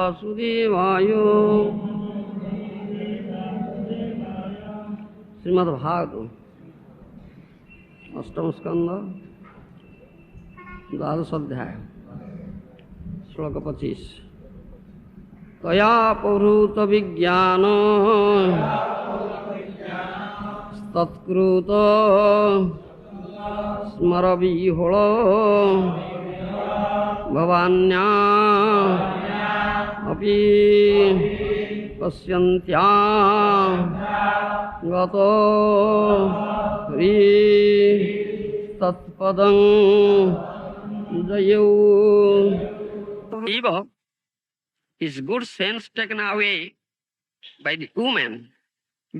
वासुदेवाय। श्रीमद्भागवतम अष्टम स्कंद द्वादश अध्याय श्लोक 25। तया पौरुत विज्ञान तत्कृत स्मरविह्वल भवान्या अपि पश्यन्त्या गतो हि तत्पदं जयौ। Eva, his good sense taken away by the woman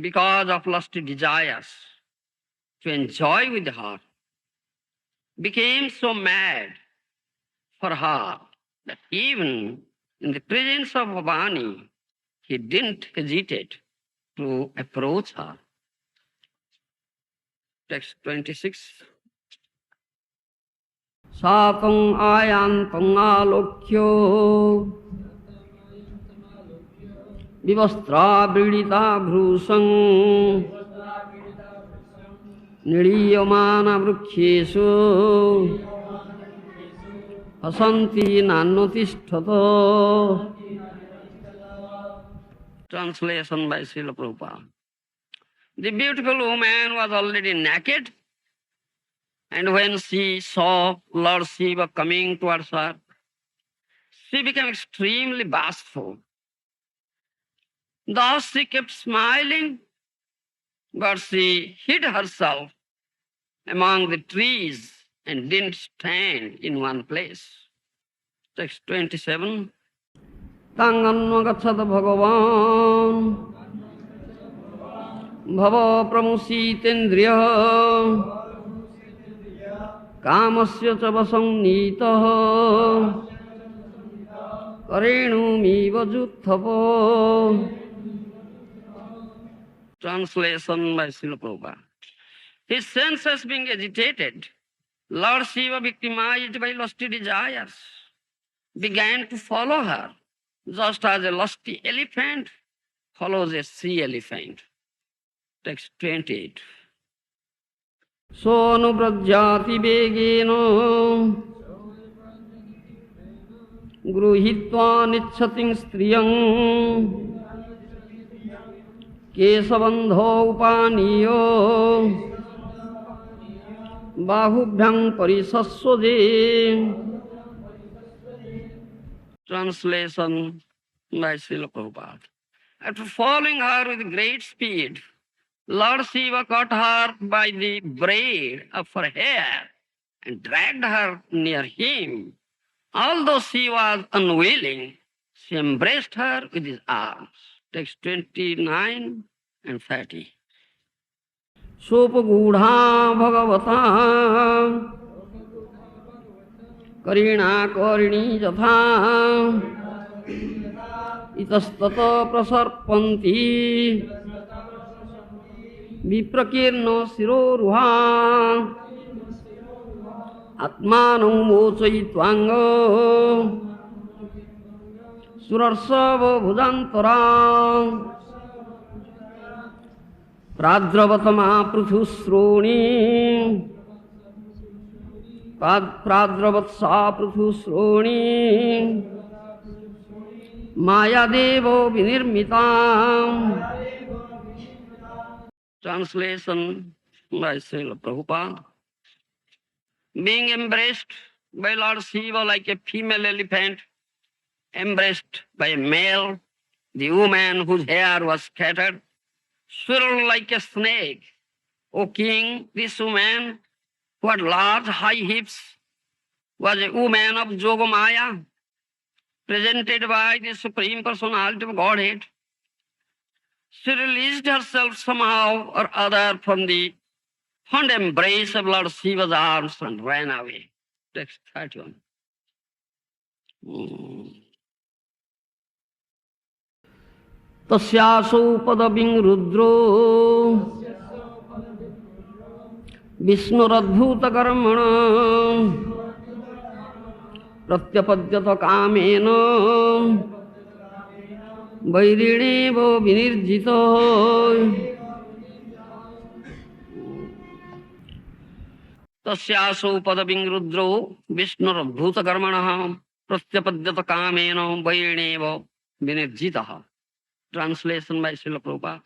because of lusty desires to enjoy with her, became so mad for her that even in the presence of Bhavani, he didn't hesitate to approach her. Text 26. Satam ayantam alokyo vivastra bridita bhrusam niriyamana vrukhyeshu hasanti nanotishthata. Translation by Srila Prabhupada. The beautiful woman was already naked, and when she saw Lord Shiva coming towards her, she became extremely bashful. Thus she kept smiling, but she hid herself among the trees and didn't stand in one place. Text 27. Tanganvagachat bhagavan bhava pramusitendriya kamasya cha vasannitah karenumiva jutthapo. Translation by Srila Prabhupada. His senses being agitated, Lord Shiva, victimized by lusty desires, began to follow her, just as a lusty elephant follows a sea elephant. Text 28. Sonubrajyati vegeno gruhitva nichating striyam kesavandho upaniyo bahubhyang parisaswade. Translation by Srila Prabhupada. After following her with great speed, Lord Shiva caught her by the braid of her hair and dragged her near him. Although she was unwilling, she embraced her with his arms. Text 29 and 30. Sopagudha bhagavata karina karini jatha itastata prasarpanti viprakirno siroruha atmanam mochayitvanga surarsava bhujantara pradravatama pruthusroni pradravatsa pruthusroni mayadevo vinirmitam. Translation by Srila Prabhupada. Being embraced by Lord Shiva like a female elephant, embraced by a male, the woman whose hair was scattered, swirled like a snake. O king, this woman, who had large high hips, was a woman of Yogamaya, presented by the Supreme Personality of Godhead. She released herself somehow or other from the fond embrace of Lord Shiva's arms and ran away. Text 31. Tasyasau padabing rudro Vishnuradbhuta karmana pratyapadyata kamena वैरिणेव विनिर्जितो तस्यासौ पदवीं रुद्रो विष्णुर्भूतकर्मणः प्रत्यपद्यत कामेन वैरिणेव विनिर्जितः. Translation by Srila Prabhupada.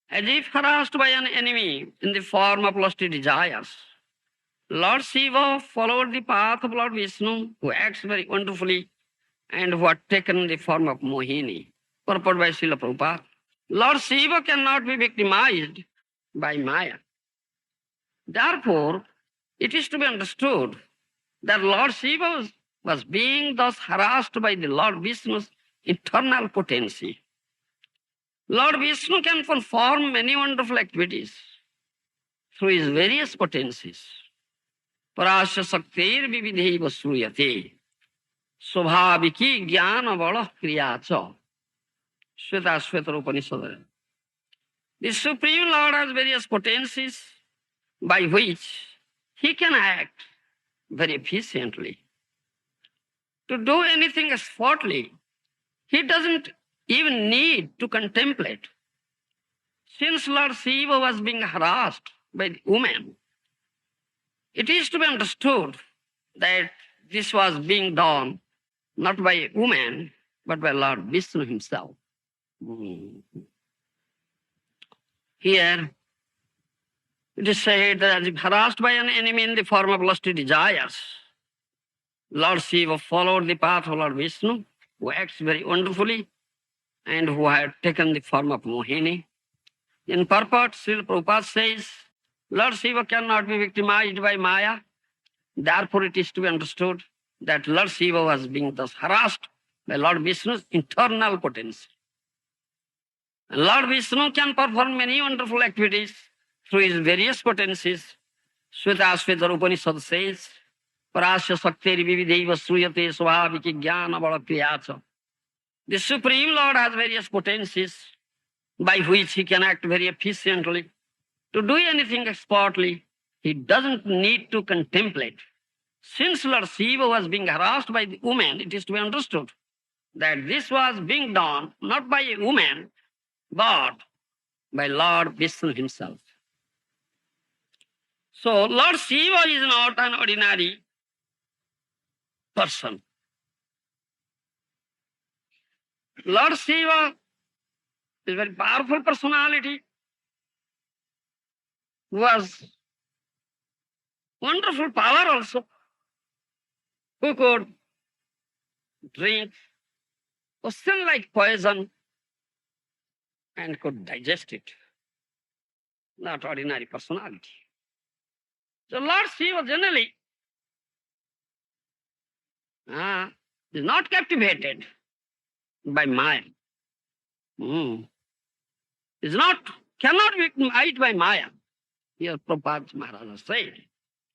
As if harassed by an enemy in the form of lusty desires, Lord Shiva followed the path of Lord Vishnu, who acts very wonderfully and who had taken the form of Mohini. Purport by Srila Prabhupada. Lord Shiva cannot be victimized by Maya. Therefore, it is to be understood that Lord Shiva was being thus harassed by the Lord Vishnu's eternal potency. Lord Vishnu can perform many wonderful activities through his various potencies. Parasya Saktir Vividhaiva Sruyate Swabhaviki Jnana Bala Kriyacha. Shveta Shveta Upanishad. The Supreme Lord has various potencies by which he can act very efficiently. To do anything expertly, he doesn't even need to contemplate. Since Lord Shiva was being harassed by the woman, it is to be understood that this was being done not by a woman, but by Lord Vishnu himself. Here, it is said that as if harassed by an enemy in the form of lusty desires, Lord Shiva followed the path of Lord Vishnu, who acts very wonderfully and who had taken the form of Mohini. In purport, Srila Prabhupada says, Lord Shiva cannot be victimized by Maya. Therefore, it is to be understood that Lord Shiva was being thus harassed by Lord Vishnu's internal potency. And Lord Vishnu can perform many wonderful activities through his various potencies. Shveta Upanishad says, Parasya Sakteri Vividhaiva Sruyate Swabhaviki Jnana Bala Kriyacha. The Supreme Lord has various potencies by which he can act very efficiently. To do anything expertly, he doesn't need to contemplate. Since Lord Shiva was being harassed by the woman, it is to be understood that this was being done not by a woman, but by Lord Vishnu himself. So Lord Shiva is not an ordinary person. Lord Shiva is a very powerful personality who has wonderful power also, who could drink ocean like poison and could digest it. Not ordinary personality. So Lord Shiva generally is not captivated by Maya. Cannot be victimized by Maya. Here Prabhupada Maharaj said.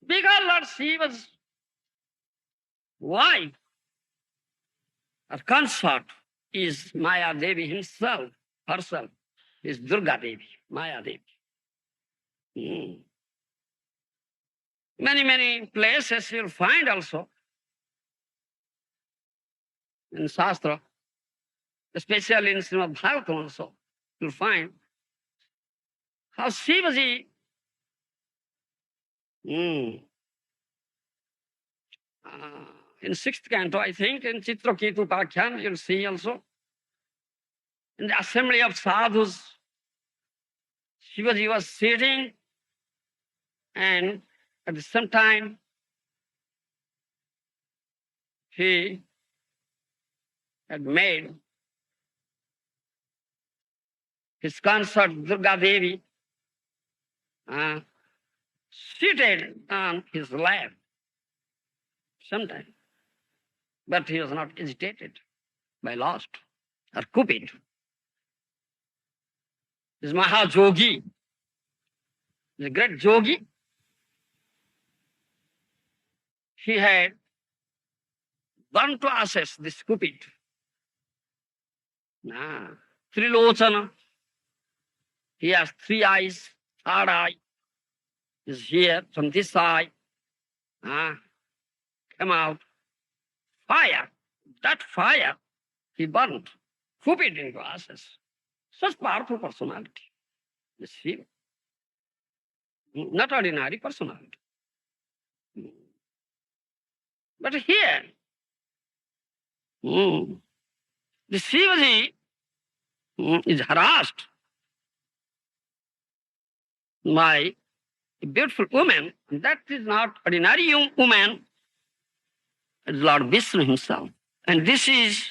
Because Lord Shiva's wife or consort is Maya Devi herself is Durga Devi, Maya Devi. Many places you'll find also in Shastra, especially in Srimad Bhagavatam also, you'll find how Shivaji in sixth canto, I think, in Chitraketu Upakhyan, you'll see also, in the assembly of sadhus, Shivaji was sitting and at the same time he had made his consort Durga Devi seated on his lap sometime. But he was not agitated by lust or cupid. This Mahajogi, the great yogi, he had gone to assess this cupid. Trilochana, he has three eyes, third eye is here from this side. Come out. Fire, that fire he burnt whoop it into ashes. Such powerful personality. The Shiva. Not ordinary personality. But here, the Shivaji is harassed by a beautiful woman. That is not ordinary young woman. It's Lord Vishnu himself. And this is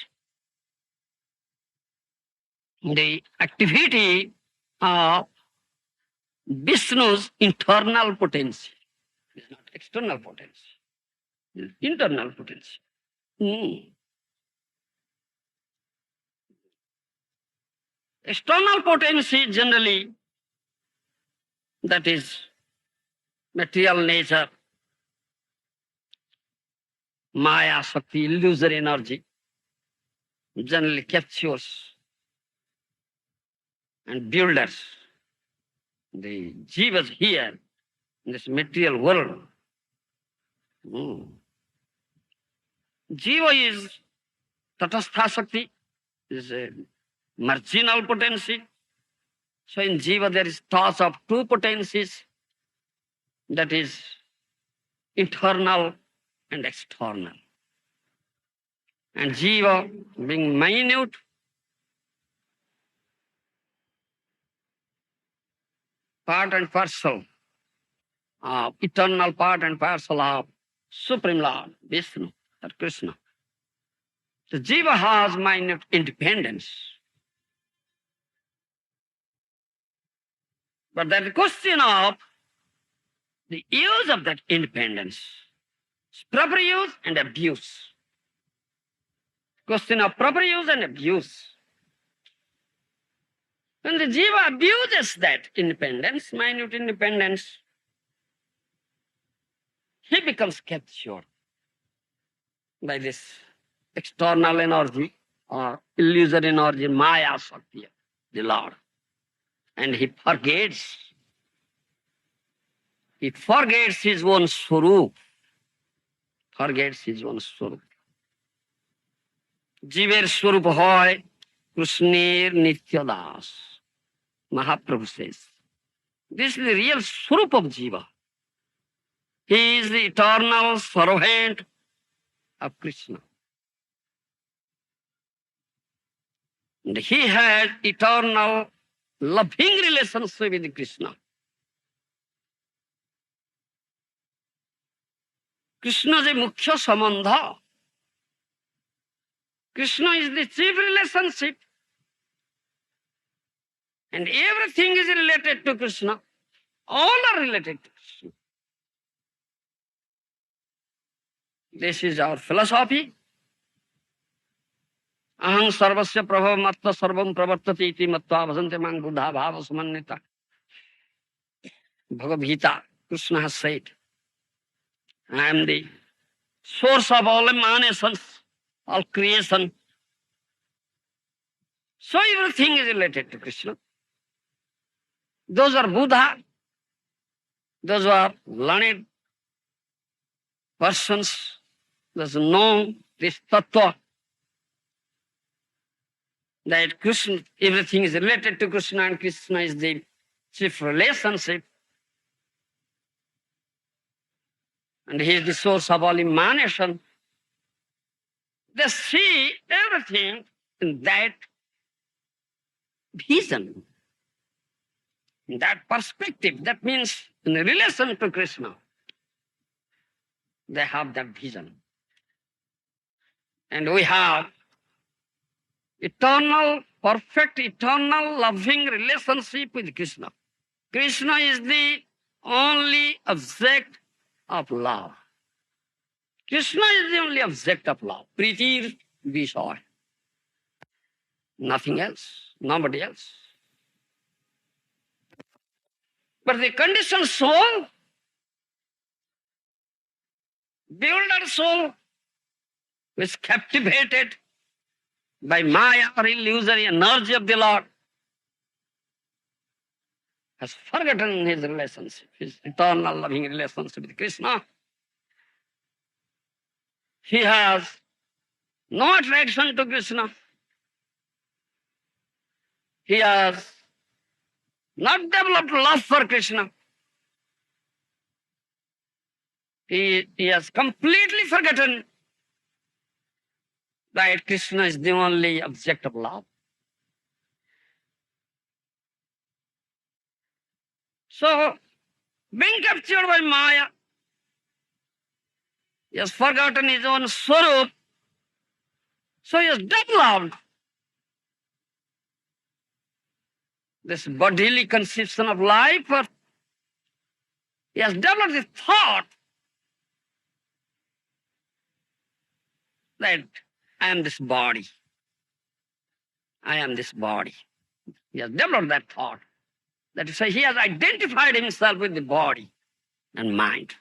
the activity of Vishnu's internal potency. It's not external potency. It's internal potency. External potency generally, that is material nature, Maya, Shakti, illusory energy, generally captures and builders the jivas here in this material world. Jiva is tatastha Shakti, is a marginal potency. So in jiva there is toss of two potencies, that is internal and external. And jiva being minute, part and parcel, eternal part and parcel of Supreme Lord, Vishnu or Krishna. The jiva has minute independence. But that question of the use of that independence, proper use and abuse. Question of proper use and abuse. When the jiva abuses that independence, minute independence, he becomes captured by this external energy or illusory energy, Maya Shakti, the Lord. And he forgets his own swarup. Forgets his own swarup. Jiver swarup hoy Krishner Nitya Das. Mahaprabhu says. This is the real swarup of jiva. He is the eternal servant of Krishna. And he has eternal loving relationship with Krishna. Krishna is the mukhya sambandha. Krishna is the chief relationship. And everything is related to Krishna. All are related to Krishna. This is our philosophy. Aham sarvasya prabhava matta sarvam pravartati iti mattva bhajante mang buddha bhava samannita. Bhagavad Gita, Krishna has said, I am the source of all emanations, all creation. So everything is related to Krishna. Those are Buddha, those are learned persons, those who know this tattva, that Krishna, everything is related to Krishna and Krishna is the chief relationship. And he is the source of all emanation. They see everything in that vision, in that perspective. That means in relation to Krishna, they have that vision. And we have eternal, perfect, eternal, loving relationship with Krishna. Krishna is the only object of love. Krishna is the only object of love. Pritir Vishay. Nothing else, nobody else. But the conditioned soul, builder soul, who is captivated by Maya or illusory energy of the Lord, has forgotten his relationship, his eternal loving relationship with Krishna. He has no attraction to Krishna. He has not developed love for Krishna. He has completely forgotten that Krishna is the only object of love. So, being captured by Maya, he has forgotten his own Swarup. So he has developed this bodily conception of life, or he has developed this thought that I am this body. I am this body. He has developed that thought. That is why he has identified himself with the body and mind.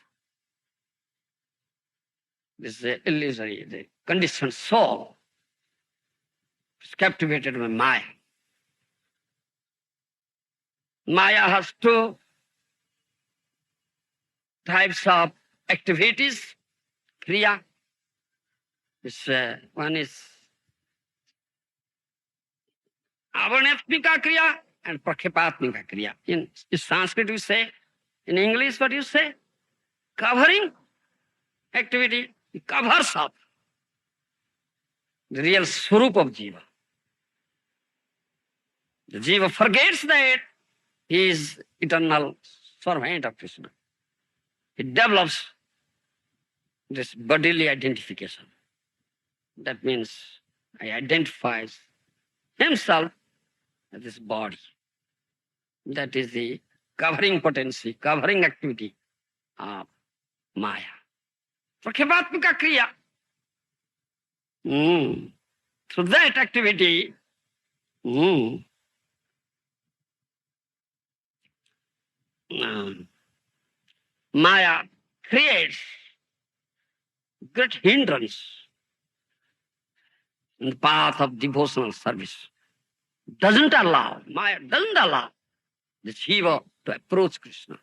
This is illusory, the conditioned soul is captivated by Maya. Maya has two types of activities, kriya. One is avarnatmika kriya and prakhepatmika kriya. In Sanskrit you say, in English what you say? Covering activity, it covers up the real swarup of jiva. The jiva forgets that he is eternal servant of Krishna. It develops this bodily identification. That means I identifies himself as this body. That is the covering potency, covering activity of Maya. Prakhevatmika kriya. So that activity, Maya creates great hindrance in the path of devotional service. Maya doesn't allow the Shiva to approach Krishna.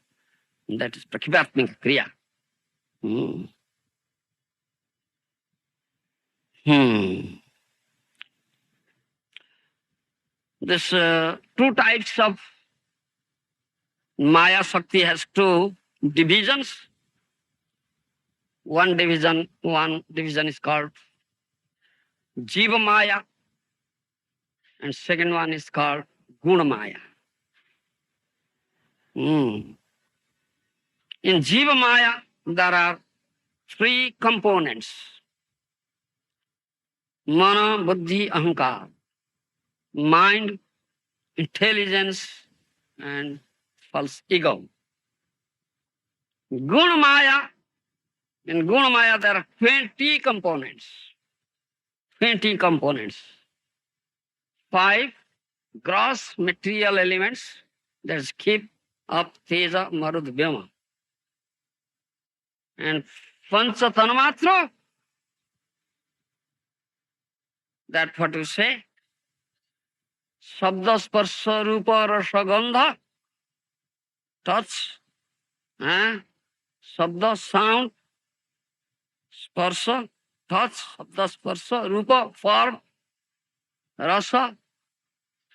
And that is Prakhivatmika kriya. This two types of Maya Shakti has two divisions. One division is called Jiva Maya, and second one is called Guna Maya. In Jiva Maya, there are three components: Mana, Buddhi, Ahankar, mind, intelligence, and false ego. Guna Maya, in Guna Maya there are 20 components. 20 components. 5 gross material elements that keep up Teja, Marud, Vyama. And Pancha Tanmatra, that what you say, Shabda, Sparsha, Rupa, Rasa, Gandha, touch, Shabda, sound, Sparsha, touch, Shabda, Sparsha, Rupa, form, Rasa,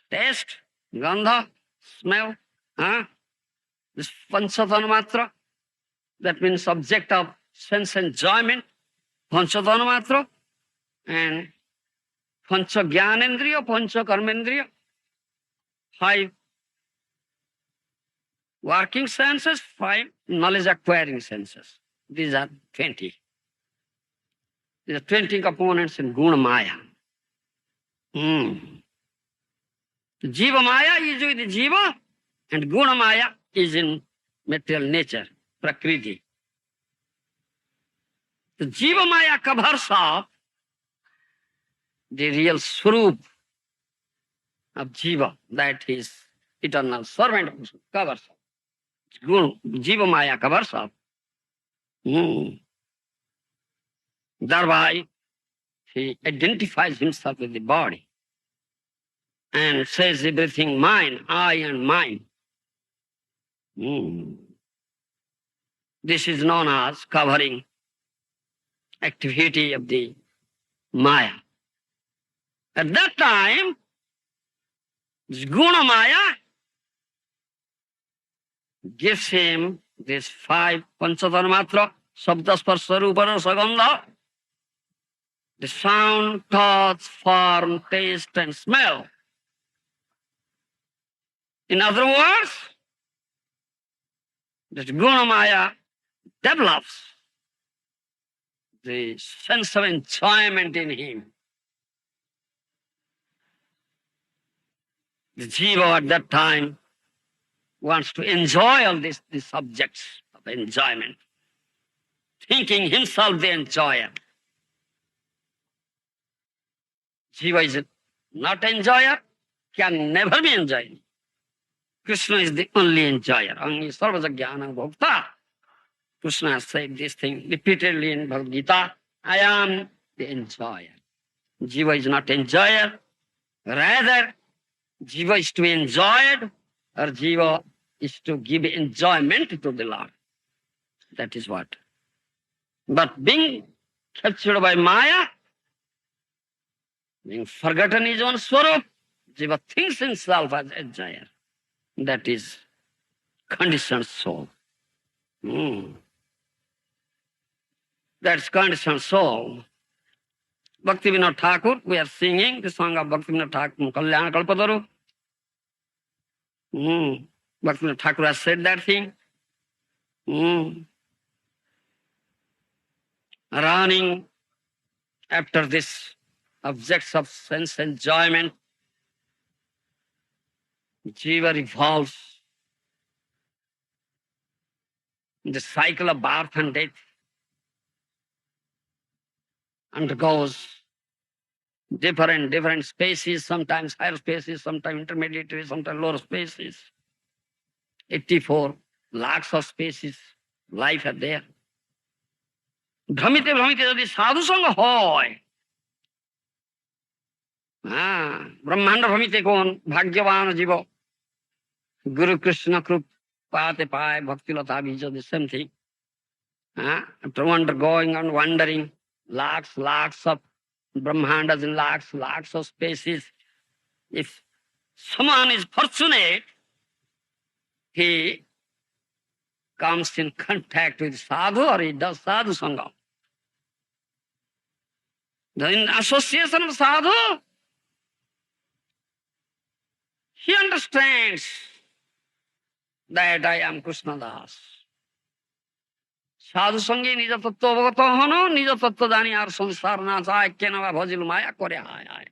taste, Gandha, smell, this Pancha Tanmatra, that means subject of sense enjoyment, Pancha Tanmatra, and Pancha Jnanendriya, Pancha Karmendriya, 5 working senses, 5 knowledge acquiring senses. These are 20. These are 20 components in Guna Maya. Jiva Maya is with the Jiva, and Guna Maya is in material nature, Prakriti. The Jiva Maya covers up the real Swarup of Jiva, that is eternal servant of Krishna, covers up. Jiva Maya covers up. Thereby, he identifies himself with the body and says everything mine, I and mine. This is known as covering activity of the Maya. At that time, This Guna Maya gives him these five Panchatanmatra, Sabda, Sparsha, Rupa, Rasa, Gandha, the sound, touch, form, taste, and smell. In other words, this Guna Maya develops the sense of enjoyment in him. The jiva at that time wants to enjoy all these subjects of enjoyment, thinking himself the enjoyer. Jiva is not enjoyer, can never be enjoyed. Krishna is the only enjoyer. Only Sarvaja Jnana Bhokta. Krishna has said this thing repeatedly in Bhagavad Gita. I am the enjoyer. Jiva is not enjoyer. Rather, Jiva is to be enjoyed, or Jiva is to give enjoyment to the Lord. That is what. But being captured by Maya, being forgotten his own swarup, Jiva thinks himself as enjoyer. That is conditioned soul. That's conditioned soul. Bhaktivinoda Thakur, we are singing the song of Bhaktivinoda Thakur, Kalyana Kalpataru. Bhaktivinoda Thakur has said that thing. Running after this objects of sense enjoyment, Jiva revolves in the cycle of birth and death, undergoes different spaces, sometimes higher spaces, sometimes intermediate, sometimes lower spaces. 84 lakhs of spaces, life are there. ভ্রমিতে ভ্রমিতে যদি সাধুসঙ্গ হয়, ব্রহ্মাণ্ড ভ্রমিতে কোন ভাগ্যবান জীব গুরু কৃষ্ণ কৃপাতে পায় ভক্তিলতা বীজ, the same thing. After undergoing and wandering lakhs of brahmandas in lakhs of spaces, if someone is fortunate, he comes in contact with sadhu or he does sadhu sangha. In association of sadhu, he understands that I am Krishna Das. সাধু সঙ্গে নিজ তত্ত্ব অবগত হন, নিজ তত্ত্ব জানি আর সংসার না চায়, কেন বা ভজিল মায়া করে হায় হায়.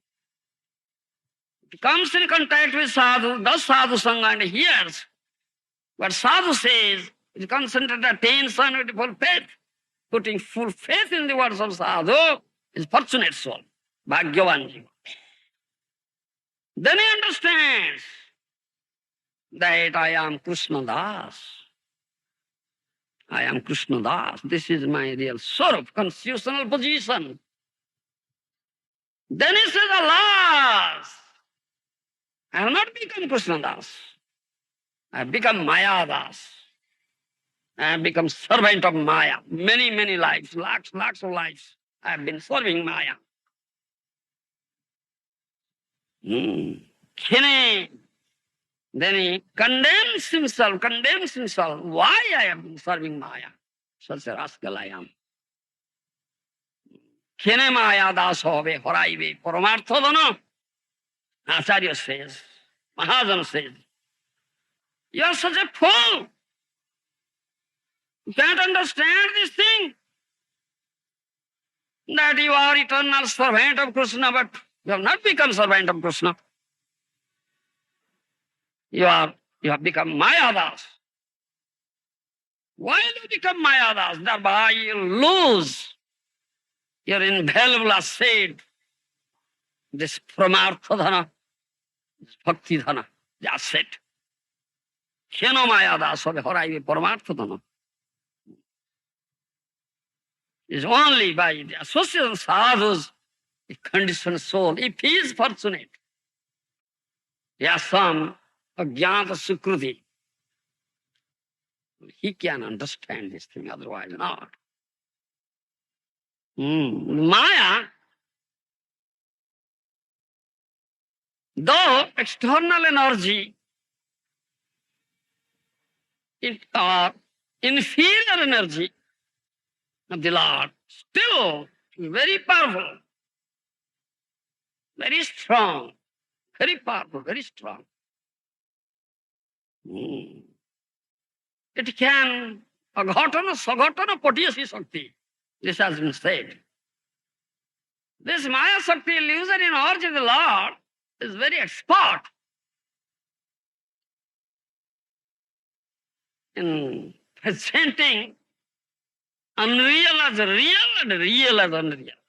He comes in contact with sadhu, does sadhu sangha and hears what sadhu says, is concentrated attention with full faith, putting full faith in the words of sadhu, is fortunate soul, bhagyavan jiva. Then he understands that I am Krishna Das. I am Krishna Das. This is my real swarup, constitutional position. Then he says, alas, I have not become Krishna Das. I have become Maya Das. I have become servant of Maya. Many lives, lakhs of lives. I have been serving Maya. Then he condemns himself. Why I am serving Maya? Such a rascal I am. Kene Maya Das hobe, horaibe, paramartha dana. Acharya says, Mahajan says, you are such a fool. You can't understand this thing. That you are eternal servant of Krishna, but you have not become servant of Krishna. You have become Maya Das. Why do you become Maya Das? Thereby you lose your invaluable asset, this pramartha dhana, this bhakti dhana, the asset. Keno Maya Das hobe horaibe paramartha dhana. Is only by the association of sadhus, a conditioned soul, if he is fortunate, he has some ajnata sukruti, he can understand this thing, otherwise not. Maya Though external energy or inferior energy of the Lord, still very powerful, very strong, very powerful, very strong. It can aghatana, saghatana, patiyasi Shakti. This has been said. This Maya Shakti, illusion in origin of the Lord, is very expert in presenting unreal as real and real as unreal.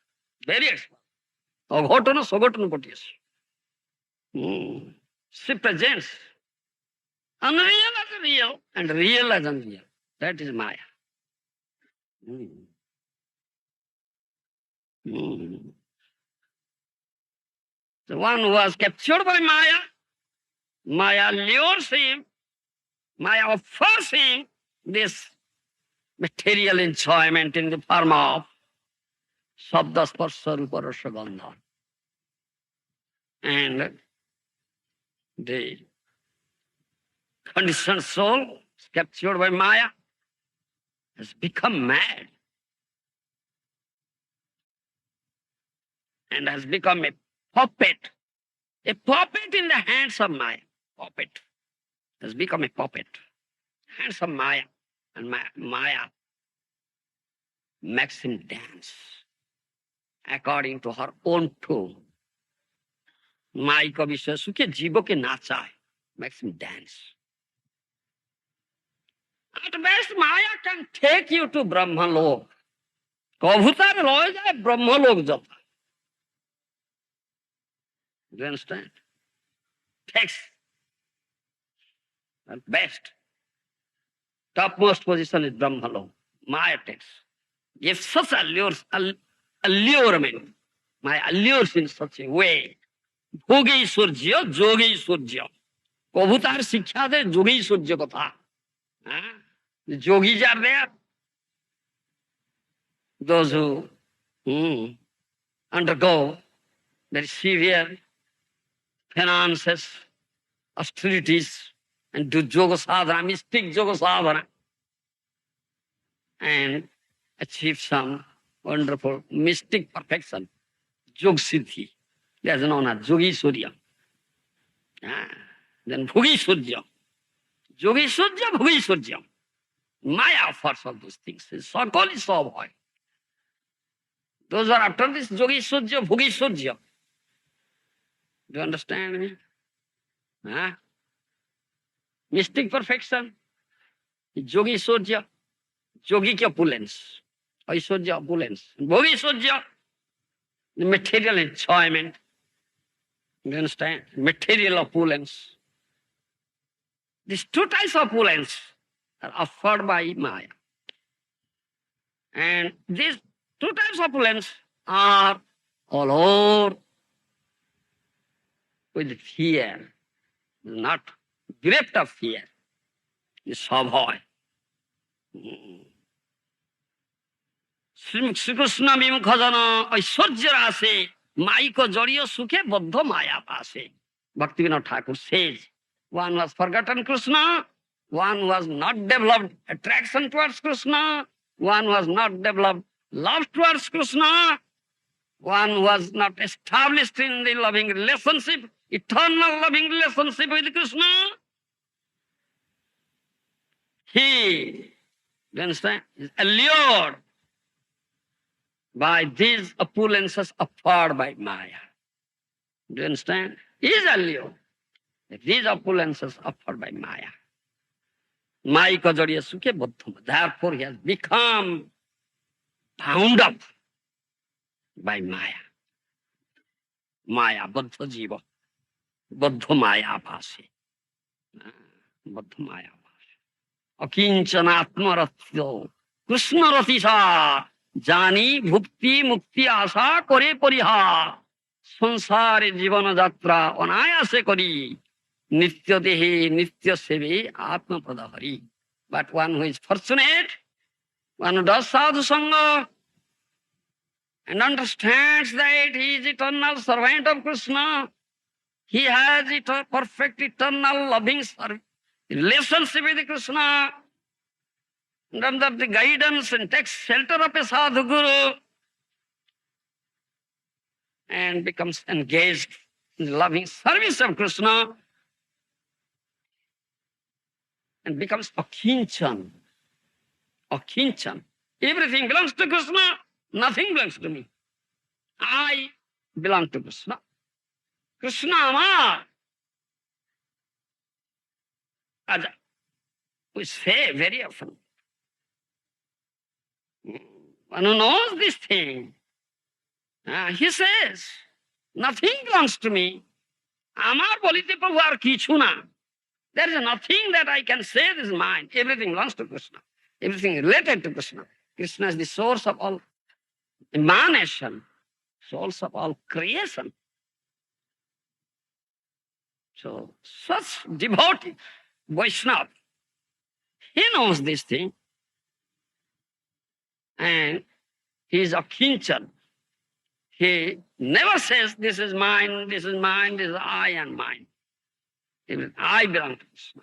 Very expert. Aghatana, saghatana, patiyasi. She presents unreal as real and real as unreal. That is Maya. Mm. Mm. The one who was captured by Maya, Maya lures him, Maya offers him this material enjoyment in the form of Sabda Sparsha Rupa Rasa Gandha. And the conditioned soul, captured by Maya, has become mad and has become a puppet in the hands of Maya. Puppet has become a puppet, hands of Maya, and Maya makes him dance according to her own tune. Maya विषय सुखे जीवों के नाचाए, makes him dance. At best, Maya can take you to Brahmalok. कभुतर लय जाए ब्रह्मलोक जाता. Do you understand? Takes at best. Topmost position is Brahmalok. Maya takes. Gives such allurement. Maya allures in such a way. भोगी सूर्य जोगी सूर्य कबूतर शिक्षा दे जोगी सूर्य कथा yogis are there, those who undergo very severe finances, austerities, and do yoga sadhana, mystic yoga sadhana, and achieve some wonderful mystic perfection, yog siddhi. That's known as yogi surya. Then bhugi surya. Yogi surya, bhugi surya. Maya offers all those things. Sakal is so boy. Those are after this yogi surya, bhugi surya. Do you understand me? Mystic perfection, yogi surya, yogic opulence, aishwarya opulence, bhogi surya, the material enjoyment. Do you understand? Material opulence. These two types of opulence are offered by Maya. And these two types of opulence are all over with fear, not bereft of fear. Sabhoy. Shrikrishna विमुख जन ऐश्वर्य राशे माई को जड़ियो सुखे बद्ध माया पासे. Bhakti Vinod Thakur says, one was forgotten Krishna, one was not developed attraction towards Krishna, one was not developed love towards Krishna, one was not established in the loving relationship, eternal loving relationship with Krishna. He, you understand, is allured by these opulences offered by Maya. Do you understand? He is allured. These opulences offered by Maya. Maya ko jadiye sukhe buddha. Therefore he has become bound up by Maya. Maya, buddha jiva. Buddha Maya bhase. Buddha Maya bhase. Akinchana atmaratyo. Krishna ratisa. Jani bhukti mukti asa kore pariha. Sansare jivana jatra anayase kari. Nitya dehi nitya sevi atma pradahari. But one who is fortunate, one who does sadhu sangha and understands that he is eternal servant of Krishna, He has perfect, eternal, loving relationship with Krishna, under the guidance and takes shelter of a sadhu guru, and becomes engaged in the loving service of Krishna, and becomes akinchan. Akinchan. Everything belongs to Krishna, nothing belongs to me. I belong to Krishna. Krishna Amar. As we say very often. One who knows this thing, he says, nothing belongs to me. Amar bolite Prabhu ar kichu na. There is nothing that I can say this is mine. Everything belongs to Krishna. Everything related to Krishna. Krishna is the source of all emanation, source of all creation. So, such devotee, Vaishnava, he knows this thing. And he is akinchan. He never says, this is mine, this is mine, this is I and mine. I belong to Krishna.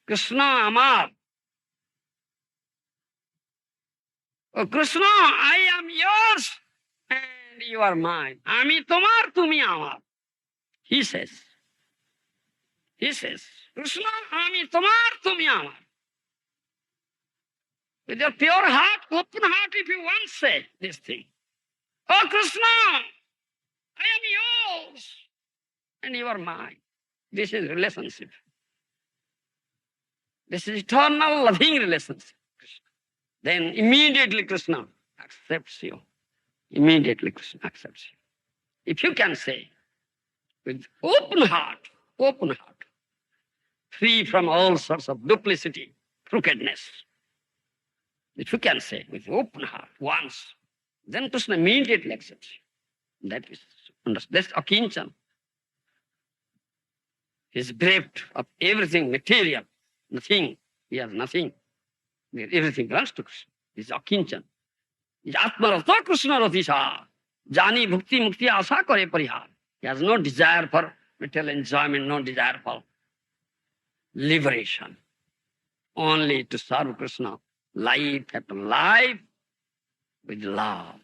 Krishna Amar. Oh, Krishna, I am yours and you are mine. Ami tomar, tumi amar. He says, Krishna, Ami tomar, tumi amar. With your pure heart, open heart, if you once say this thing, oh Krishna, I am yours and you are mine. This is relationship. This is eternal loving relationship. Then immediately Krishna accepts you. Immediately Krishna accepts you. If you can say with open heart, free from all sorts of duplicity, crookedness, if you can say with open heart once, then Krishna immediately accepts you. That is that's akinchan. He is bereft of everything material, nothing. He has nothing. Everything belongs to Krishna. He is akinchan. He is atmarata Krishna ratisha. Jani bhukti mukti asa kare parihar. He has no desire for material enjoyment, no desire for liberation. Only to serve Krishna. Life after life with love.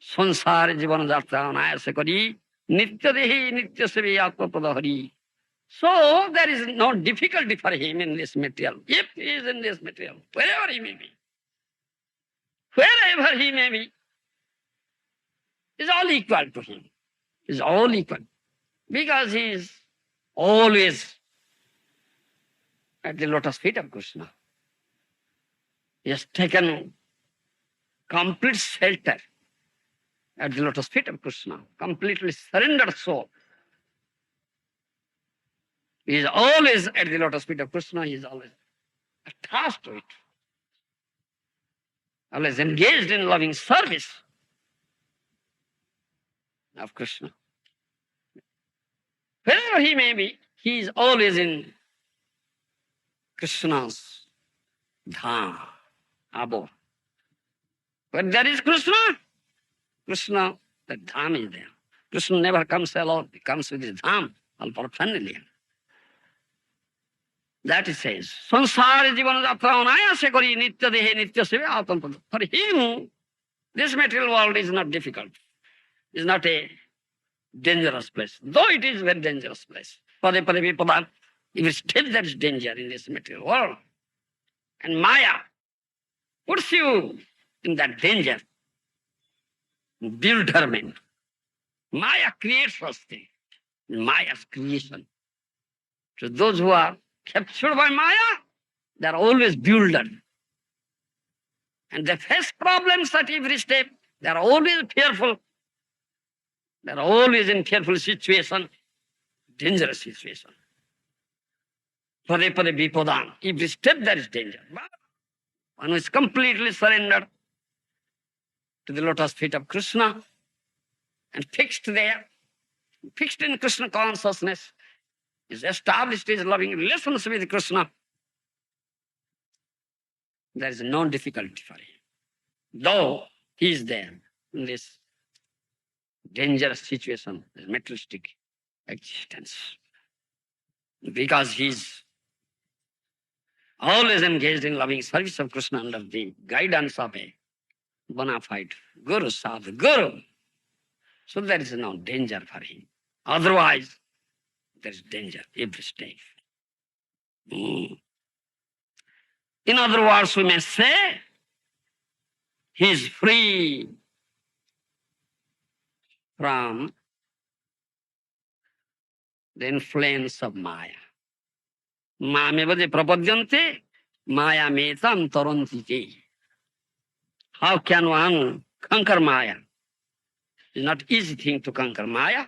Sansar jivan jatra anayasa kari nitya dehi nitya sevi atma padahari. So there is no difficulty for him in this material. If he is in this material, wherever he may be, is all equal to him. Is all equal. Because he is always at the lotus feet of Krishna. He has taken complete shelter at the lotus feet of Krishna, completely surrendered soul. He is always at the lotus feet of Krishna, he is always attached to it, always engaged in loving service of Krishna. Wherever he may be, he is always in Krishna's dham, abode. When there is Krishna, the dham is there. Krishna never comes alone, he comes with his dham, all paraphernalia. That he says, Sansara jivana jatra anayasa kari nitya dehe nitya seve atampada. For him, this material world is not difficult. It's not a dangerous place, though it is a very dangerous place. Pade pade vipada. If still there is danger in this material world. And Maya puts you in that danger. Bewilderment. Maya creates such things. Maya's creation. So those who are captured by Maya, they are always bewildered. And they face problems at every step. They are always fearful. They are always in fearful situation, dangerous situation. Pade pade vipadan. Every step there is danger. But one who is completely surrendered to the lotus feet of Krishna and fixed there, fixed in Krishna consciousness, is established his loving relationship with Krishna. There is no difficulty for him. Though he is there in this dangerous situation, this materialistic existence. Because he's always engaged in loving service of Krishna under the guidance of a bona fide Guru, Sadhu, Guru. So there is no danger for him. Otherwise, there is danger every stage. In other words, we may say, he is free from the influence of Maya. Mameva prapadyante Maya metam taranti. How can one conquer Maya? It's not easy thing to conquer Maya.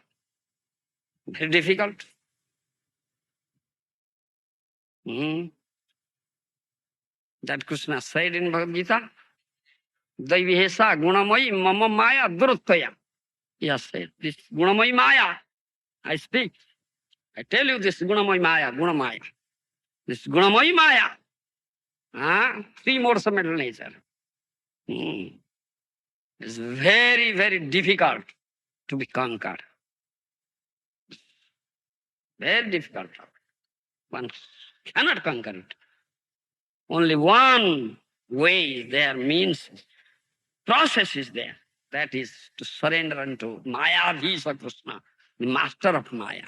Very difficult. That Krishna said in Bhagavad Gita, Daivihesa gunamayi mama maya duruttaya. He has said, this gunamayi Maya, I speak. I tell you this gunamayi Maya, gunamaya. This gunamayi Maya, three modes of mental nature. It's very, very difficult to be conquered. Very difficult. One cannot conquer it. Only one way there, means process is there. That is to surrender unto Maya Visa Krishna, the master of Maya.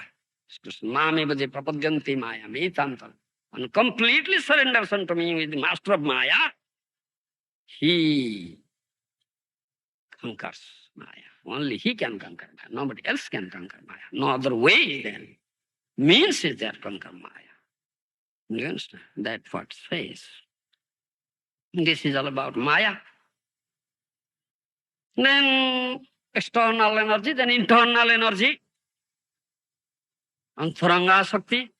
Krishna Mameva prapadyanti Maya metantam. And completely surrenders unto me with the master of Maya, he conquers Maya. Only he can conquer Maya. Nobody else can conquer Maya. No other way then. Means is there to conquer Maya. Do you understand? That's what it says. This is all about Maya. Then external energy, then internal energy. Antaranga Shakti.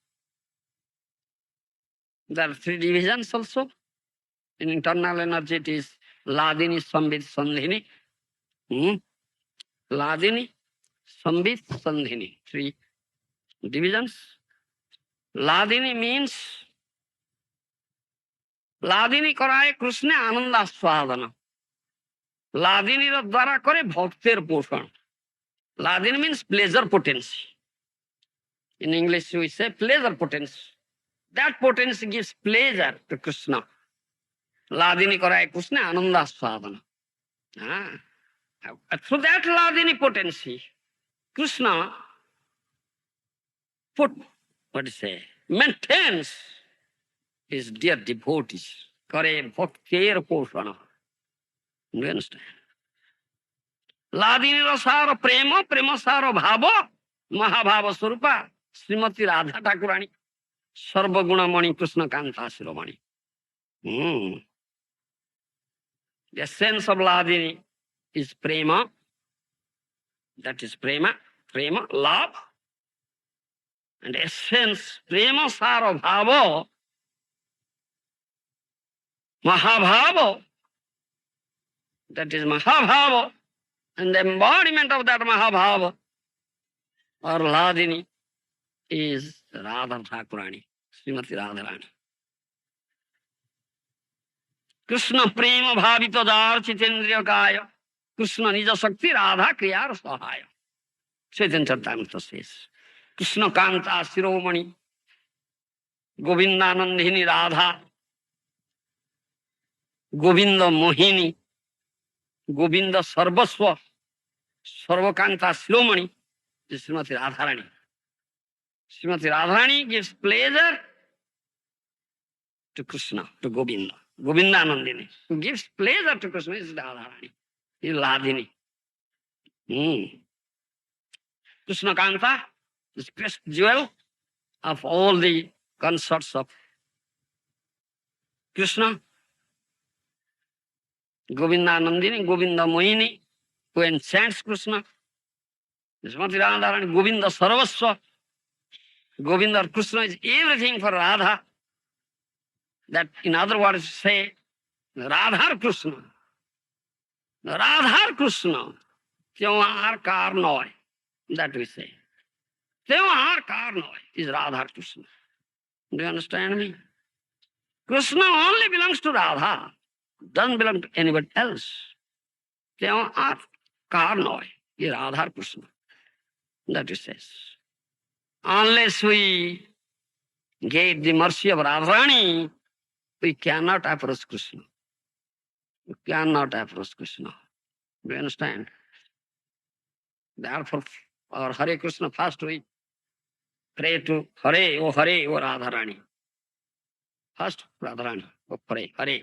There are three divisions also. In internal energy it is Ladini, Sambit, Sandhini. Ladini, Sambit, Sandhini. Three divisions. Ladini means Ladini कराए कृष्ण आनंद आस्वादन. Ladini ର ଦ୍ୱାରା करे भक्तिर पोषण. Ladini means pleasure potency. In English we say pleasure potency. That potency gives pleasure to Krishna. Ladini कराए कृष्ण आनंद आस्वादन. Through that Ladini potency, Krishna maintains his dear devotees. Kare bhaktir poshana. Do you understand? Ladini rasara prema, prema sara bhava, mahabhava swarupa, Srimati Radha Thakurani, Sarva Gunamani Krishna Kanta Shiromani. The essence of Ladini is prema. That is prema, love. And essence, prema sara bhava, mahabhava. That is mahabhava. And the embodiment of that mahabhava, or Ladini, is Radha Thakurani, Srimati Radharani. Krishna prema bhavito dar chitendriya kaya. Krishna nija shakti Radha kriyar sahaya. Chaitanya Charitamrita says. Krishna Kanta Shiromani, Govindanandhini Radha, Govinda Mohini, Govinda Sarvasva, Sarvakanta Shiromani, is Srimati Radharani. Srimati Radharani gives pleasure to Krishna, to Govinda. Govindanandini. Who gives pleasure to Krishna is Radharani, is Ladini. Krishna Kanta is the best jewel of all the consorts of Krishna. Govindanandini, Govinda Mohini, who enchants Krishna. Srimati Radharani, Govinda Sarvasva. Govinda Krishna is everything for Radha. That, in other words, say, Radha Krishna. Radha Krishna. Tyohar Karnoy. That we say. Tyohar Karnoy is Radha Krishna. Do you understand me? Krishna only belongs to Radha. Doesn't belong to anybody else. Tyohar Karnoy is Radha Krishna. That it says. Unless we get the mercy of Radharani, we cannot approach Krishna. We cannot approach Krishna. Do you understand? Therefore, our Hare Krishna first we pray to Hare, O Radharani. First Radharani, oh pray, Hare,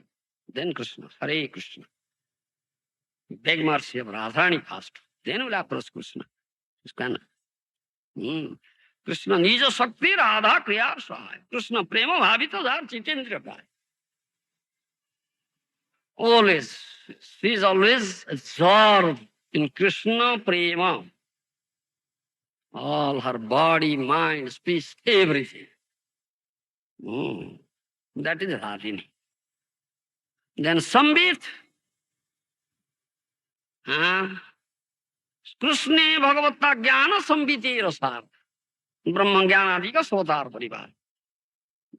then Krishna, Hare Krishna. Beg mercy of Radharani first, then we'll approach Krishna. Krishna Nija Shakti Radha Kriya Sahai. Krishna Prema Bhavita Dhar Chitendra Pai. Always, she is always absorbed in Krishna Prema. All her body, mind, speech, everything. That is Radhini. Then Sambit. Krishna Bhagavata Jnana Sambiti Rasar. Brahma Jnanadika Sotar Parivar.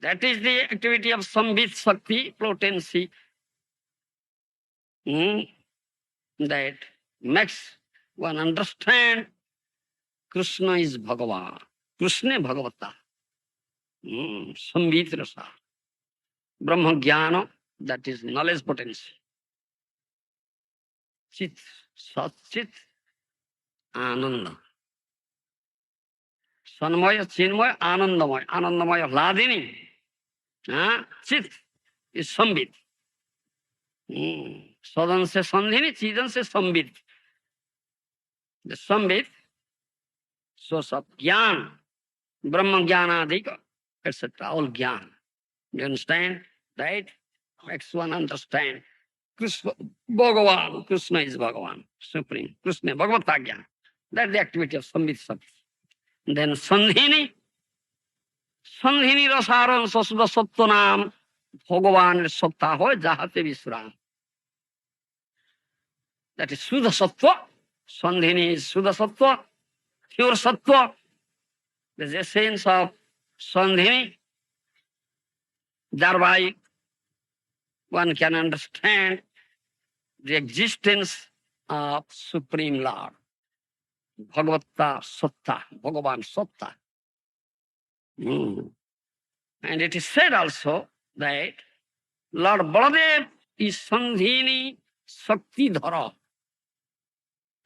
That is the activity of Sambit Shakti, potency. That makes one understand Krishna is Bhagavan. Krishna Bhagavata. Sambit Rasa. Brahma Jnana, that is knowledge potency. Chit, Sat Chit, Ananda. Sanmaya, Chinmaya, Anandamaya. Anandamaya, Hladini. Chit is Sambit. Sadan se Sandhini, Chidan se Sambit. The Sambit, source of Jnana, Brahma Jnana Adhika, etc. All Jnana. You understand? Right? Makes one understand. Krishna, Bhagavan, Krishna is Bhagavan, Supreme. Krishna, Bhagavata Jnana. That's the activity of Sambit Shakti. Then Sandhini. Sandhini Rasaran Sasuda Sattanam. Bhagavan Satta Hoy Jahate Visram. That is Sudha Sattva. Sandhini is Sudha Sattva. Pure Sattva. There's a sense of Sandhini. Thereby one can understand the existence of Supreme Lord. Bhagavata Satta. Bhagavan Satta. And it is said also that Lord Baladev is Sandhini Shakti Dhara.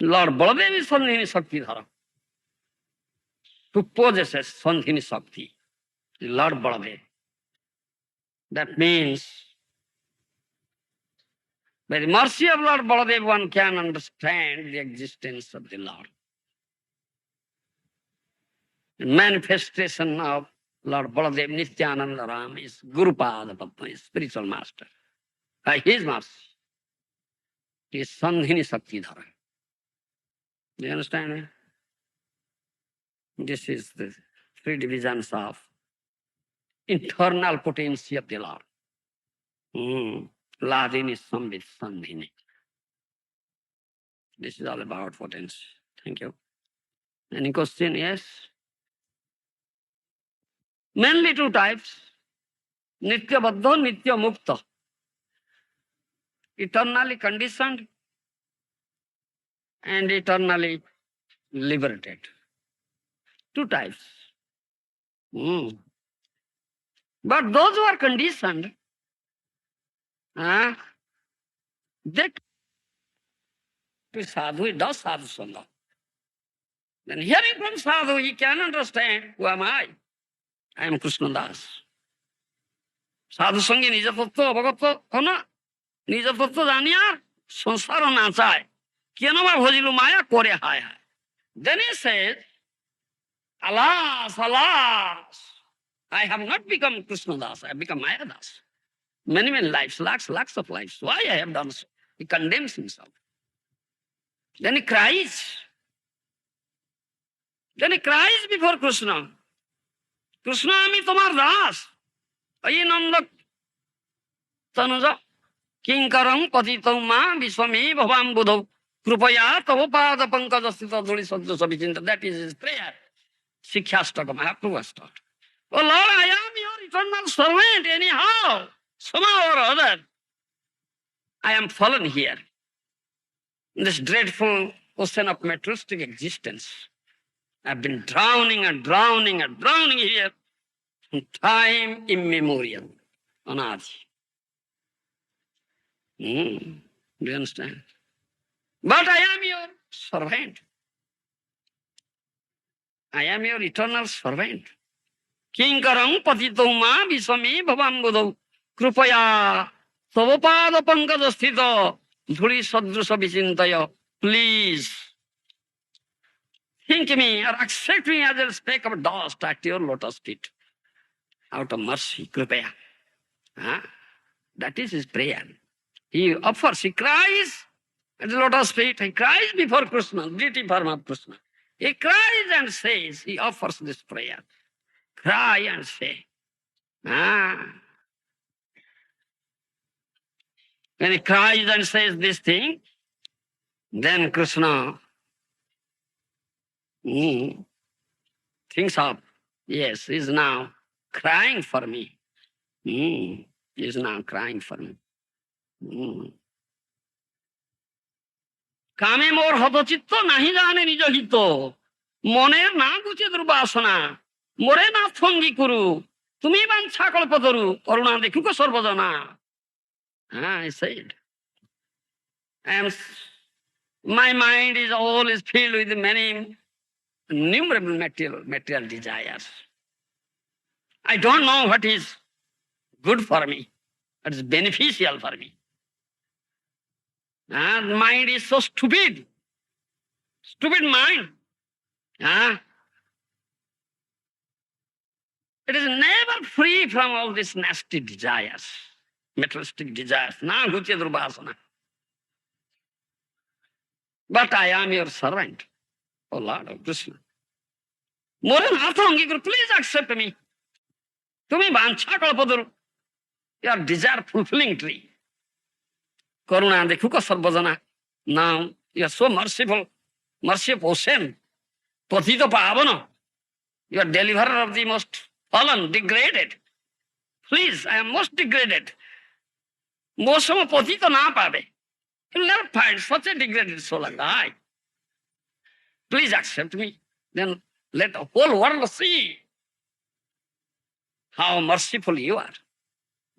Lord Baladev is Sandhini Shakti Dhara. Who possesses Sandhini Shakti? Lord Baladev. That means by the mercy of Lord Baladev one can understand the existence of the Lord. The manifestation of Lord Baladev Nityananda Ram is Guru Pada Padma, his spiritual master. By his mercy, he is Sandhini Shakti Dhara. Do you understand me? This is the three divisions of internal potency of the Lord. Hladini, Sambit, Sandhini. This is all about potency. Thank you. Any question? Yes? Mainly two types. Nitya Baddha, Nitya Mukta. Eternally conditioned and eternally liberated. Two types. But those who are conditioned, they to sadhu, he does sadhu sangha. Then hearing from sadhu, he can understand, who am I? I am Krishna Das. Sadhu sangi nija tattva bhagattva kona, nija tattva janiya, sansara na chahe. Kiyanama bhajilu maya kore hai hai. Then he says, alas, alas, I have not become Krishna Das, I have become Maya Das. Many, many lives, lakhs of lives. Why I have done so? He condemns himself. Then he cries. Then he cries before Krishna. Krishna, ami tomar das. Aye nandak tanuja. Kinkaram patitam ma viswami bhavam buddhav. Krupaya tavo pada pankajasthita dhuli sadhu sabichinta. That is his prayer. Sikhyastaka, Mahaprabhu. Oh Lord, I am your eternal servant anyhow. Somehow or other, I am fallen here. In this dreadful ocean of materialistic existence. I've been drowning and drowning and drowning here from time immemorial on earth. Do you understand? But I am your servant. I am your eternal servant. Kinkarang patito ma visami bhavam budau krupaya tavapada pankaj sthita dhuri sadrusa vichintaya. Please think me or accept me as a speck of dust at your lotus feet. Out of mercy, krupaya. That is his prayer. He offers, he cries at the lotus feet, he cries before Krishna, deity form of Krishna. He cries and says, he offers this prayer. Cry and say. When he cries and says this thing, then Krishna thinks of, yes, he is now crying for me. He is now crying for me. কামে মোর হতচিত্ত নাহি জানে নিজ হিত মনের না গুছে দুর্বাসনা মোরে না সঙ্গী করু তুমি বাঞ্ছা কল্পতরু করুণা দেখুক সর্বজনা. I said, my mind is always filled with many innumerable material desires. I don't know what is good for me, what is beneficial for me. Mind is so stupid. Stupid mind. It is never free from all these nasty desires, materialistic desires. Na guche durbasana. But I am your servant, O Lord of Krishna. More than Athangikur, please accept me. Tumi bancha kalpaduru. You are desire fulfilling tree. Karuna dekhuka sarvajana. Now you are so merciful, mercy of ocean. Pathita pavana. You are deliverer of the most fallen, degraded. Please, I am most degraded. Mosama pathita na pabe. You'll never find such a degraded soul like I. Please accept me. Then let the whole world see how merciful you are.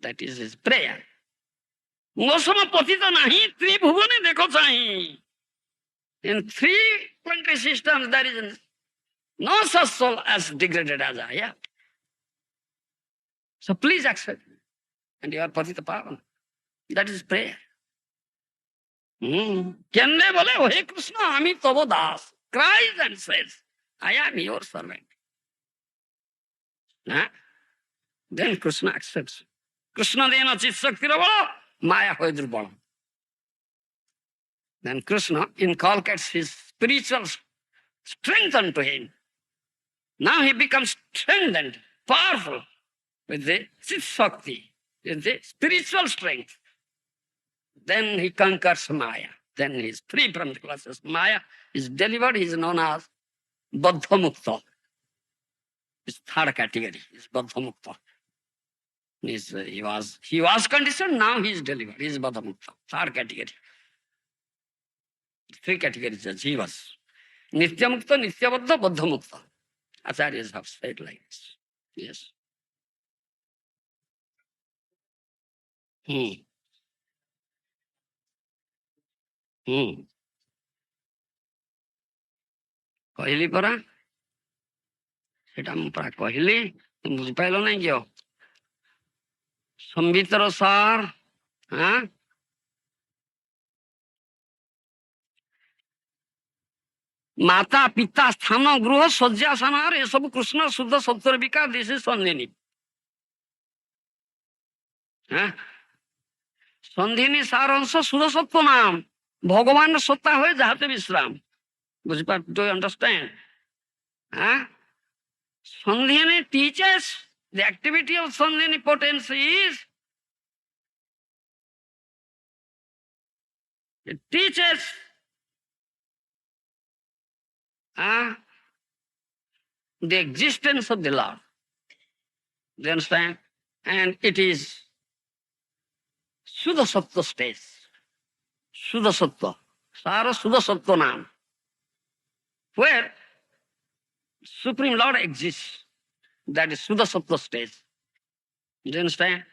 That is his prayer. Mosama patita nahi tribhuvane dekho chahi. In 3 planetary systems there is no such soul as degraded as I am. So please accept me. And you are patita pavan. That is prayer. Kenne bole, oh hey Krishna, ami tavo das. Cries and says, I am your servant. Then Krishna accepts. Krishna dena chit shakti bala, maya hoy durbala. Then Krishna inculcates his spiritual strength unto him. Now he becomes strengthened, powerful with the chit shakti, with the spiritual strength. Then he conquers Maya. Then he is free from the clutches. Maya is delivered. He is known as Baddha Mukta. His third category is Baddha Mukta. He was conditioned, now he is delivered. He is Baddha Mukta. Third category. 3 categories of jivas. Nitya Mukta, Nitya Baddha, Baddha Mukta. Acharyas have said like this. Yes. କହିଲି ପରା ସେଟା ମୁଁ ପରା କହିଲି ବୁଝିପାରିଲ ନାଇଁ କିଅ ସମ୍ବିତର ସାର ମାତା ପିତା ସ୍ଥାନ ଗୃହ ଶଯ୍ୟାସନ ଏସବୁ କୃଷ୍ଣ ଶୁଦ୍ଧ ସତ୍ୱର ବିକାଶ ଦିଶ ସନ୍ଧିନୀ ସନ୍ଧିନୀ ସାର ଅଂଶ ଶୁଦ୍ଧ ସତ୍ୱ ନାମ ଭଗବାନ ସତ୍ତା ହୁଏ ଯାହାତେ ବିଶ୍ରାମ. ବୁଝିପାର? Do you understand? Sandhini teaches, the activity of Sandhini potency is, it teaches the existence of the Lord. Do you understand? And it is Shuddha Sattva stage. Shuddha Sattva. Sara Shuddha Sattva Nam. Where Supreme Lord exists. That is Suddha Sattva stage. Do you understand?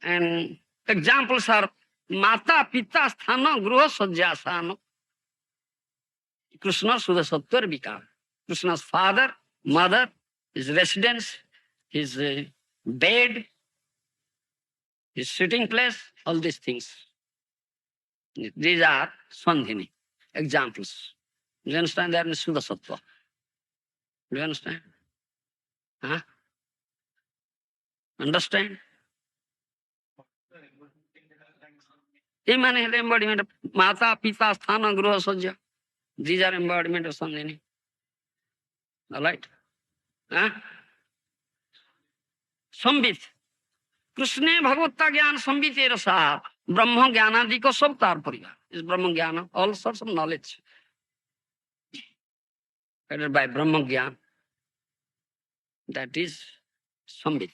And examples are Mata, Pita, Sthana, Gruha, Sajja, Asana. Krishna, Suddha Sattva, Vikar. Krishna's father, mother, his residence, his bed, his sitting place, all these things. These are Sandhini, examples. Do you understand? They are in Suddha Sattva. Do you understand? Huh? Understand? Immanent embodiment of Mata, Pita, Sthana, Gruha, Sajja. These are embodiment of Sandhini. All right? Huh? Sambit. कृष्णे भगवत्ता ज्ञान संबितेर साथ ब्रह्म ज्ञानादि को सब तार परिवार is Brahma Jnana, all sorts of knowledge headed by Brahma Jnana. That is Sambit.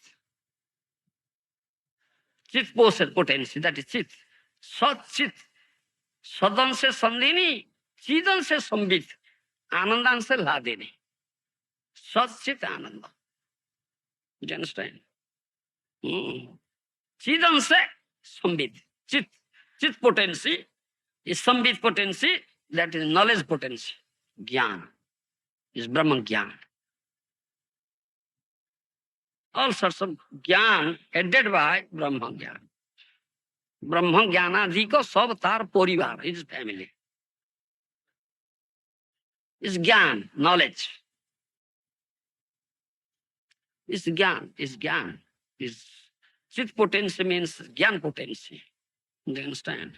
Chit possessed potency, that is Chit. Sat Chit. Sadan se Sandhini, Chidan se Sambit, Anandan se Ladini. Sat Chit Ananda. Do you understand? Chidan se Sambit. Chit. Chit potency is Sambit potency, that is knowledge potency. Jnana is Brahma Jnana. All sorts of Jnana headed by Brahma Jnana. Brahma Jnana Diko Sab Tar Porivar, his family. Is Jnana, knowledge. Is Jnana, is Jnana. Is Chit potency means Jnana potency. Do you understand?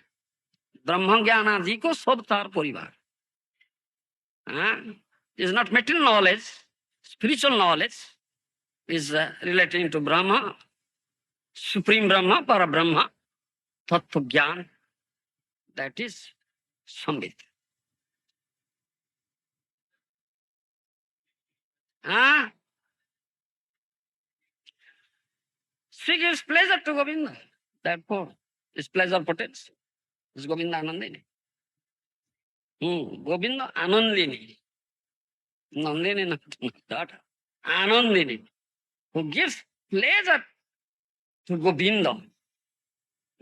Brahma Jnana Diko Sab Tar Porivar. Is not material knowledge, spiritual knowledge is relating to Brahma, Supreme Brahma, Para Brahma, Tattva Jnana. That is Sambit. She gives pleasure to Govinda. Therefore, it's pleasure potency. It's Govinda Anandini. Govinda Anandini. Nandini, not daughter. Anandini. Who gives pleasure to Govinda,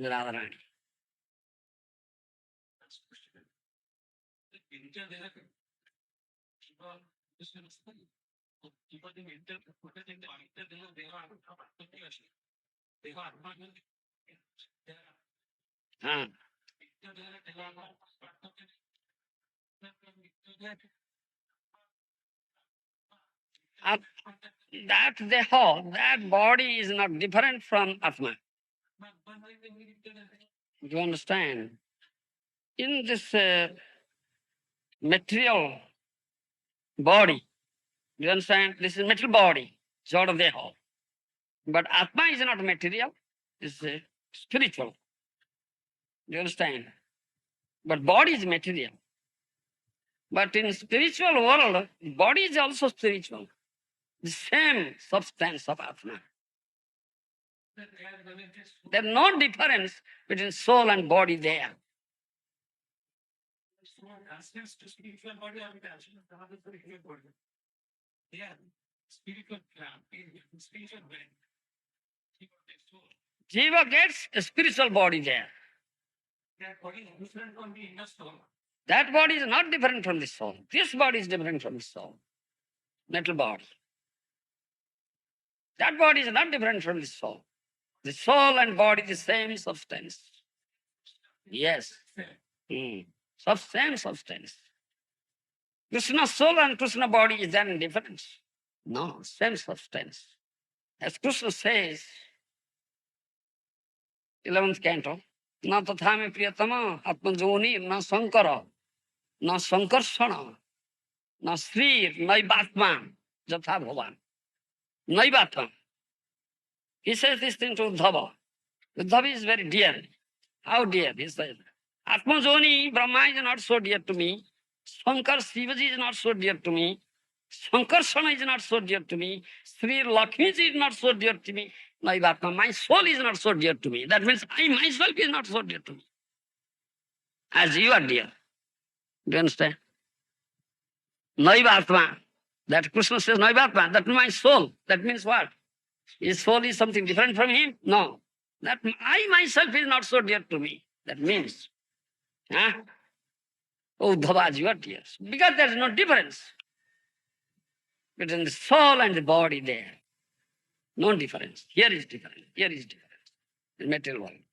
Radharani. That they hold, that body is not different from Atma. Do you understand? In this material body, do you understand? This is material body, Jada Deha. But Atma is not material, it's spiritual. Do you understand? But body is material. But in spiritual world, body is also spiritual. The same substance of Atma. There is no difference between soul and body there. Jiva gets a spiritual body there. That body is not different from the soul. This body is different from the soul. Metal body. That body is not different from the soul. The soul and body the same substance. Yes. Same substance. Krishna's soul and Krishna body is there any difference? No, same substance. As Krishna says, 11th canto, na tathame priyatama atmajoni na sankara na sankarshana na sri naivatma jatha bhavan. Naivatma. He says this thing to Uddhava. Uddhava is very dear. How dear? He says, Atmajoni, Brahma is not so dear to me. Shankar Shivaji is not so dear to me. Sankarsana is not so dear to me. Sri Lakshmiji is not so dear to me. Naivatma, my soul is not so dear to me. That means I myself is not so dear to me. As you are dear. Do you understand? Naivatma. That Krishna says, Naivatma, that my soul. That means what? His soul is something different from him? No. That I myself is not so dear to me. That means, huh? Oh, Dhavaji, what yes? Because there is no difference between the soul and the body there. No difference. Here is difference. Here is difference. The material world.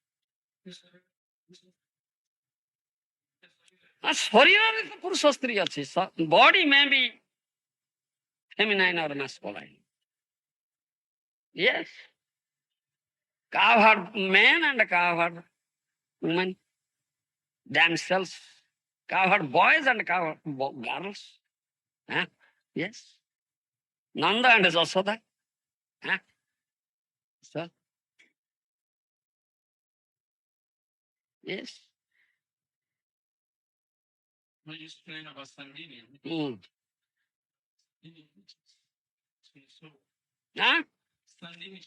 শরীরের তো পুরুষ স্ত্রী আছে body may be feminine or masculine. Yes. Cow had men and cow had women, damsels. Cow had boys and cow had girls. Huh? Yes. Nanda and Jasoda. Huh? So, yes. When you explain about Sandini, Mm. so Huh? Sandini,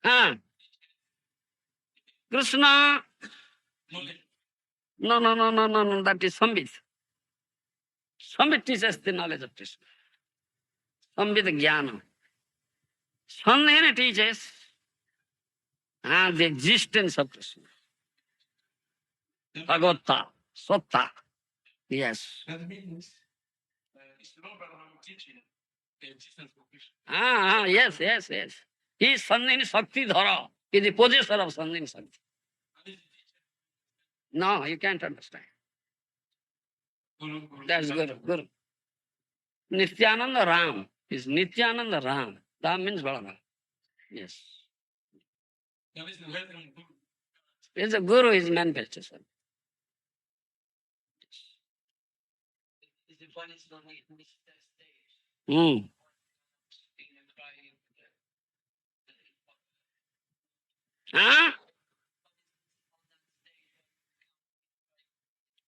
Huh? Krishna. No. That is Sambit. Sambit teaches the knowledge of Krishna. Sambit Jnana. Sandhina teaches the existence of Krishna. Bhagavata, Satta. Yes. that means it's not about teaching the existence of Krishna. Yes. He is Sandhini Shakti Dhara. He is the possessor of Sandhini Shakti. No, you can't understand. Guru, That's Guru. Nityananda Ram is Nityananda Ram. Ram means Balaram. Yes. That is the welcome Guru. It's a Guru is manifestation. Mm. Huh?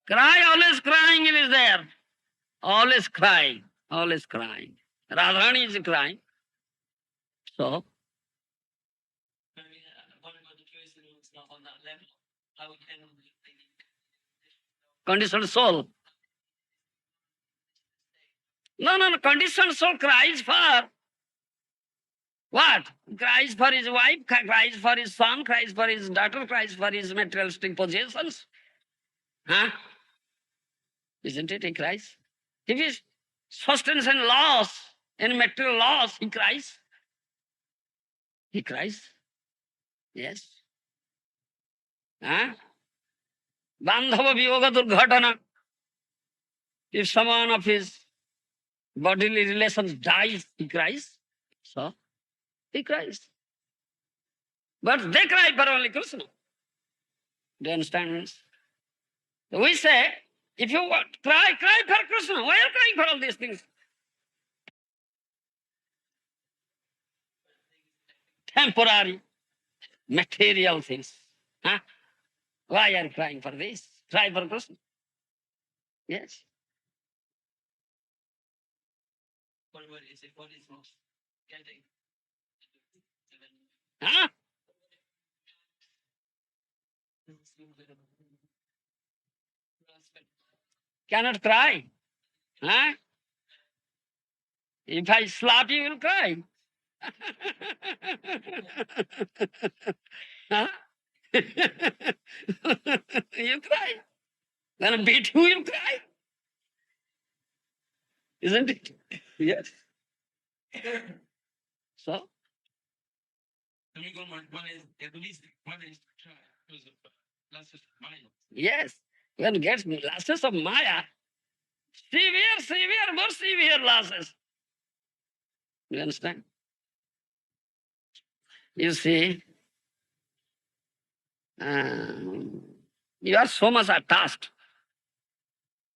Cry, always crying, it is there. Always crying, always crying. Radharani is crying. So, conditioned soul. No. Conditioned soul cries for what? Cries for his wife, cries for his son, cries for his daughter, cries for his materialistic possessions. Huh? Isn't it? He cries. If he sustains and loss, in material loss, he cries. He cries. Yes. Huh? Bandhava Viyoga Durghatana. If someone of his bodily relations dies, he cries. So, he cries. But they cry for only Krishna. Do you understand? We say, if you want, cry for Krishna. Why are you crying for all these things? Temporary, material things. Huh? Why are you crying for this? Cry for Krishna. Yes. What is it? What is most getting? Huh? Cannot cry. Huh? If I slap you, will cry. Huh? You cry. When I beat you, you cry. Isn't it? Yes. So, One is egoistic, one is try because of last mind. yes, when it gets lashes of Maya, severe, more severe lashes. You understand? You see, you are so much attached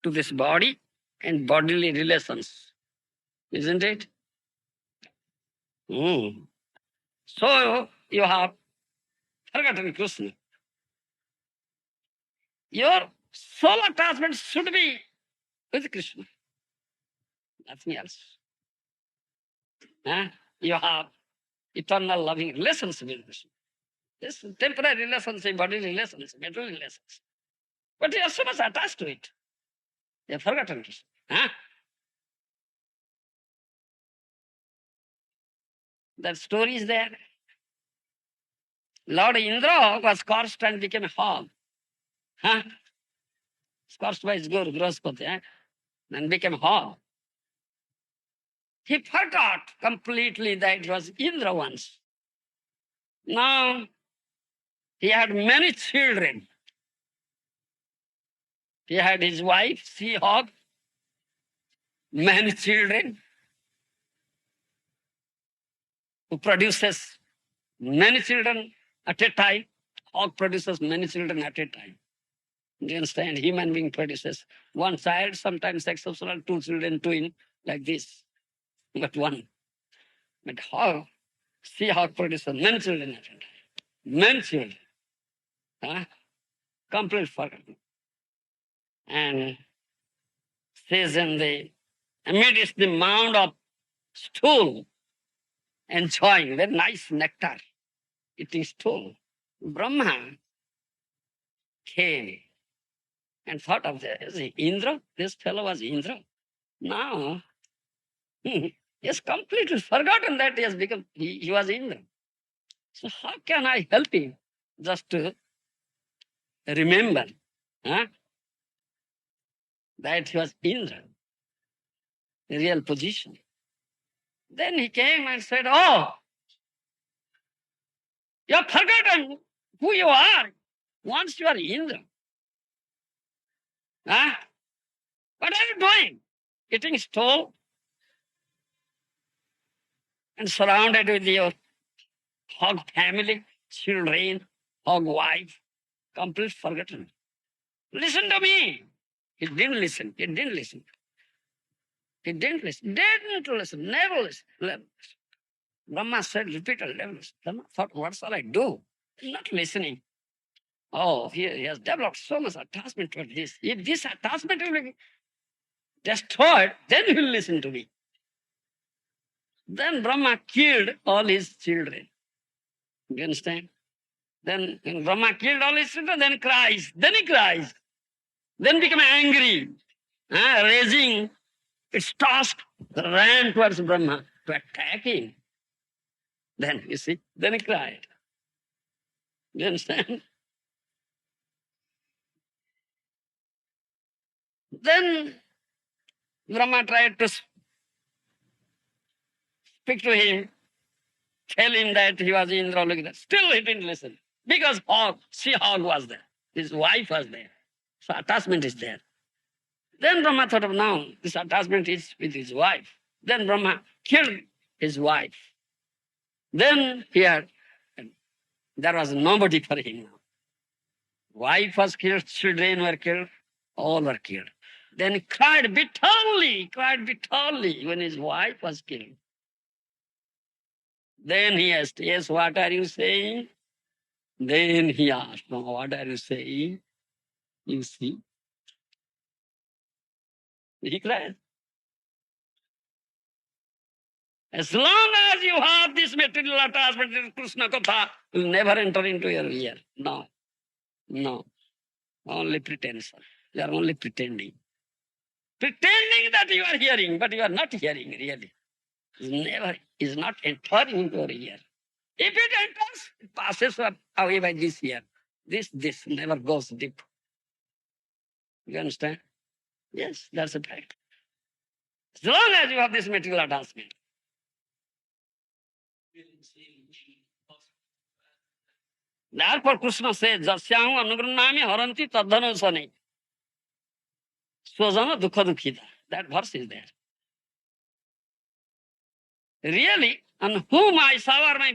to this body and bodily relations, isn't it? So you have forgotten Krishna. Your soul attachment should be with Krishna, nothing else. You have eternal loving relationship with Krishna. This temporary relationship, bodily relationship, mental relationship. But you are so much attached to it. You have forgotten Krishna. That story is there. Lord Indra was cursed and became a hog. Huh? Cursed by his guru, Grahaspati, and became a hog. He forgot completely that it was Indra once. Now, he had many children. He had his wife, sea hog, many children, who produces many children at a time. Hog produces many children at a time. Do you understand? Human being produces one child, sometimes exceptional, two children, twin, like this, but one. But hog, sea hog produces many children at a time. Many children. Huh? Complete forgotten. And says in the amidst the mound of stool, enjoying very nice nectar, eating stool. Brahma came and thought of this. Indra, this fellow was Indra. Now he has completely forgotten that he has become, he was Indra. So how can I help him just to remember huh, that he was Indra, the real position? Then he came and said, oh, you have forgotten who you are. Once you are Indra. Huh? What are you doing? Eating stool and surrounded with your hog family, children, hog wife, complete forgotten. Listen to me. He didn't listen. He didn't listen. He didn't listen. Didn't listen. Never listen. Never listen. Brahma said repeatedly, never listen. Brahma thought, what shall I do? Not listening. Oh, he has developed so much attachment toward this. If this attachment will be destroyed, then he will listen to me. Then Brahma killed all his children. You understand? Then when Brahma killed all his children, then cries. Then he cries. Then become angry. Raging. Its tusk ran towards Brahma to attack him. Then, you see, then he cried. You understand? Then Brahma tried to speak to him, tell him that he was Indra. Look at that. Still he didn't listen. Because sea hog was there. His wife was there. So attachment is there. Then Brahma thought of, now this attachment is with his wife. Then Brahma killed his wife. Then there was nobody for him now. Wife was killed, children were killed, all were killed. Then he cried bitterly when his wife was killed. Then he asked, yes, what are you saying? Then he asked, no, what are you saying? You see? He cried. As long as you have this material attachment to Krishna Katha, will never enter into your ear. No. No. Only pretense. You are only pretending. Pretending that you are hearing, but you are not hearing really. Is not entering into your ear. If it enters, it passes away by this ear. This never goes deep. You understand? Yes, that's a fact. As long as you have this material attachment. Therefore, Krishna says, Jasyahu anugrannami haranti tadhanu sane. Swajana dukha dukhita. That verse is there. Really, on whom I shower my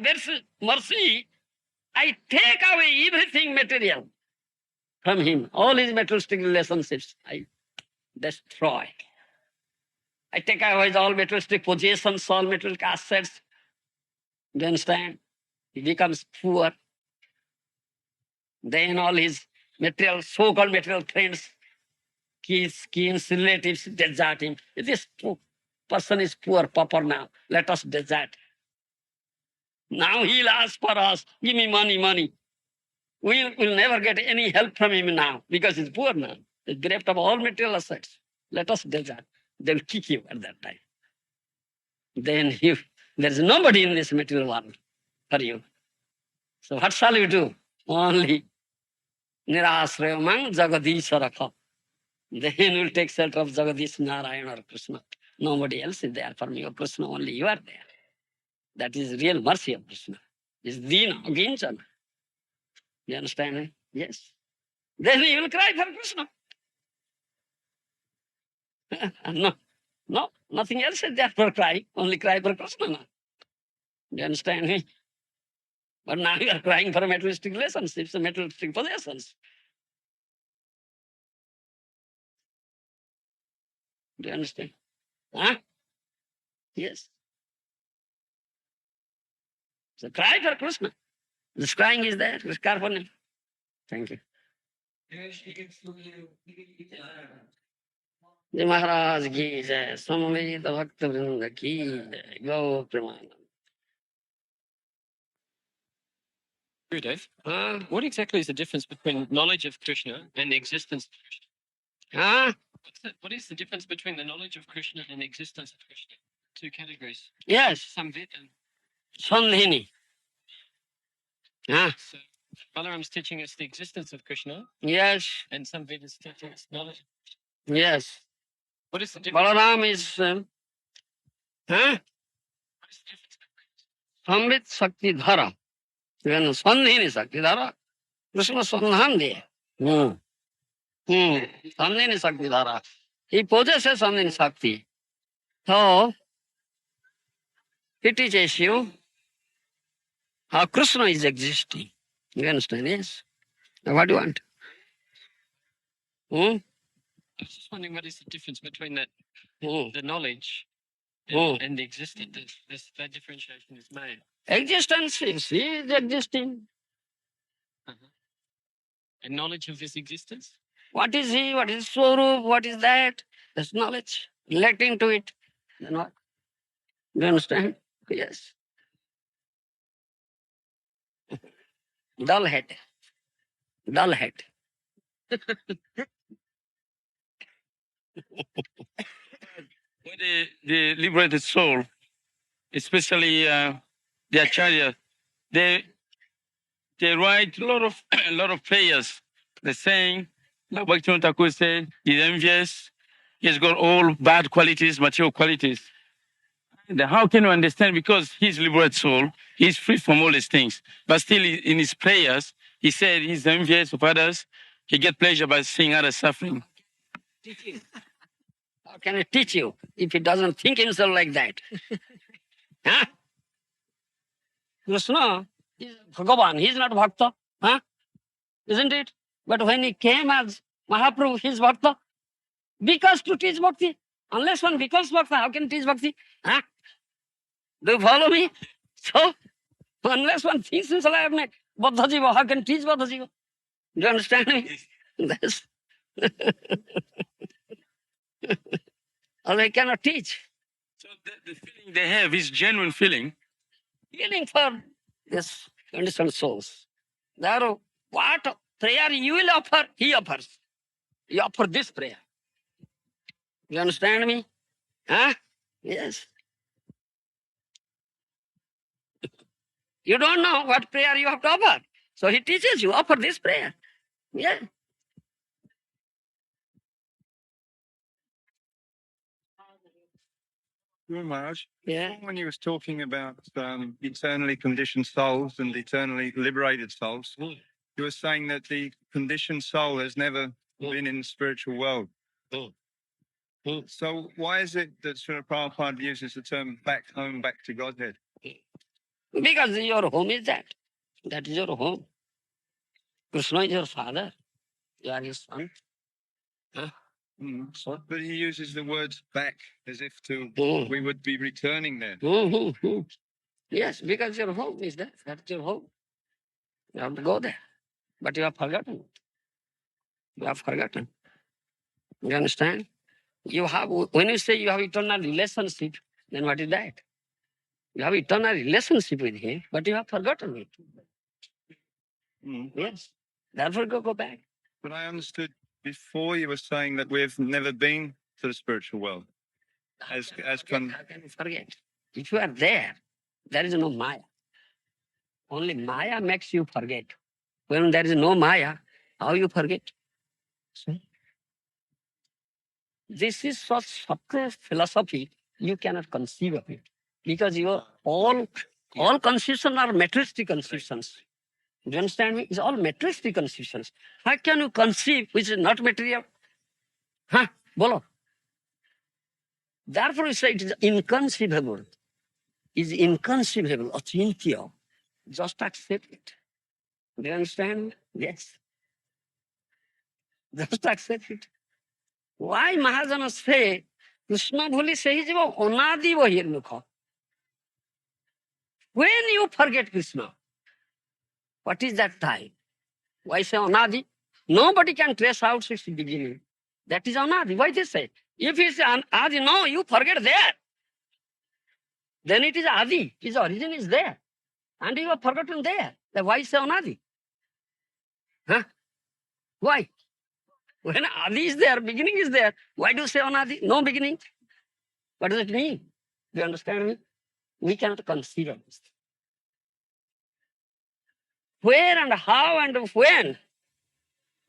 mercy, I take away everything material from him. All his materialistic relationships, I destroy. I take away all materialistic possessions, all materialistic assets. Do you understand? He becomes poor. Then all his material, so-called material friends, kids, kins, relatives desert him. This person is poor, pauper now. Let us desert. Now he'll ask for us, give me money. We'll never get any help from him now because he's poor now. He's bereft of all material assets. Let us desert. They'll kick you at that time. Then There is nobody in this material world for you. So what shall you do? Only nirasrayamang jagadisharakha. Then will take shelter of Jagadish, Narayana or Krishna. Nobody else is there for me or Krishna, only you are there. That is real mercy of Krishna. It's Dina, Ginchana. You understand me? Yes. Then he will cry for Krishna. No, nothing else is there for cry. Only cry for Krishna. No. You understand me? But now you are crying for materialistic relationships and materialistic possessions. Do you understand? Huh? Yes. So cry for Krishna. This crying is there. Just careful. Thank you. जय महाराज की जय समवेत भक्त वृंद की जय गौ Premanand Gurudev, हाँ what exactly is the difference between knowledge of Krishna and the existence of Krishna? हाँ What is the difference between the knowledge of Krishna and the existence of Krishna? Two categories. yes Samvit and संधिनी हाँ so Balaram's teaching us the existence of Krishna yes and Samvit is teaching us knowledge. yes What is the difference? Balram is हाँ What is the difference? संवित शक्ति धारा संधिनी शक्ति धारा कृष्ण संधान दिए संधिनी शक्ति धारा he possesses संधिनी शक्ति so he teaches you how Krishna is existing. You understand? Yes. Now what do you want? I was just wondering what is the difference between that the knowledge and the existence. That differentiation is made. Existence is existing. And knowledge of his existence? What is he? What is Swarup? What is that? That's knowledge. Relating to it. Then what? Do you understand? Yes. Dull head. Dull head. When the liberated soul, especially the acharya, they write a lot of prayers. They're saying, like Bhaktivinoda Thakur said, he's envious, he's got all bad qualities, material qualities. And how can you understand? Because he's liberated soul, he's free from all these things. But still in his prayers, he said he's envious of others. He gets pleasure by seeing others suffering. How can I teach you if he doesn't think himself like that? Huh? Krishna is Bhagavan. He's not Bhakta. Huh? Isn't it? But when he came as Mahaprabhu, he's Bhakta. Because to teach Bhakti. Unless one becomes Bhakta, how can he teach Bhakti? Huh? Do you follow me? So, unless one thinks himself like Baddha Jiva, how can he teach Baddha Jiva? Do you understand me? That's or they cannot teach. So the feeling they have is genuine feeling. Feeling for this conditioned souls. There, what prayer you will offer, he offers. You offer this prayer. You understand me? Huh? Yes. You don't know what prayer you have to offer. So he teaches you, offer this prayer. Yeah. Guru Maharaj, Yeah. when he was talking about eternally conditioned souls and eternally liberated souls, he was saying that the conditioned soul has never been in the spiritual world. So why is it that Srila Prabhupada uses the term back home, back to Godhead? Because your home is that. That is your home. Krishna is your father. You are his son. Huh? So, But he uses the words back as if to Mm. we would be returning there. Yes, because your home is there. That's your home. You have to go there. But you have forgotten. You have forgotten. You understand? You have, when you say you have eternal relationship, then what is that? You have eternal relationship with him, but you have forgotten it. Yes. Therefore, go back. But I understood before you were saying that we've never been to the spiritual world. How can you forget? If you are there, There is no Maya. Only Maya makes you forget. When there is no Maya, how you forget? See? This is such subtle philosophy, you cannot conceive of it. Because your all conceptions are materialistic conceptions. Do you understand me? It's all materialistic conceptions. How can you conceive which is not material? Huh? Bolo. Therefore, we say it is inconceivable. Is inconceivable, achintya. Just accept it. Do you understand? Yes. Just accept it. Why Mahajana say, Krishna Bhuli says, Onadi Vahirmukha. When you forget Krishna, what is that time? Why say Anadi? Nobody can trace out its beginning. That is Anadi. Why they say? If it's Adi, no, you forget there. Then it is Adi. His origin is there. And you have forgotten there. Then why say Anadi? Huh? Why? When Adi is there, beginning is there. Why do you say Anadi? No beginning. What does it mean? Do you understand me? We cannot conceive of this. Where and how and when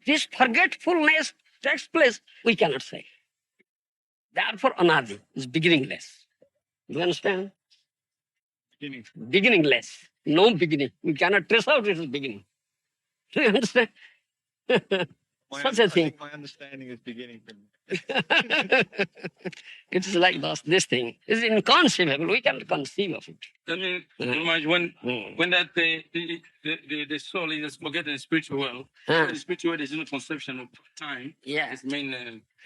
this forgetfulness takes place, we cannot say. Therefore, Anadi is beginningless. Do you understand? Beginningless. No beginning. We cannot trace out its beginning. Do you understand? Such a thing. My understanding is beginning from. It is like this thing. It's inconceivable. We cannot conceive of it. I mean, imagine when that the soul is forgetting the spiritual world, the spiritual world is no conception of time. Yeah. It's mean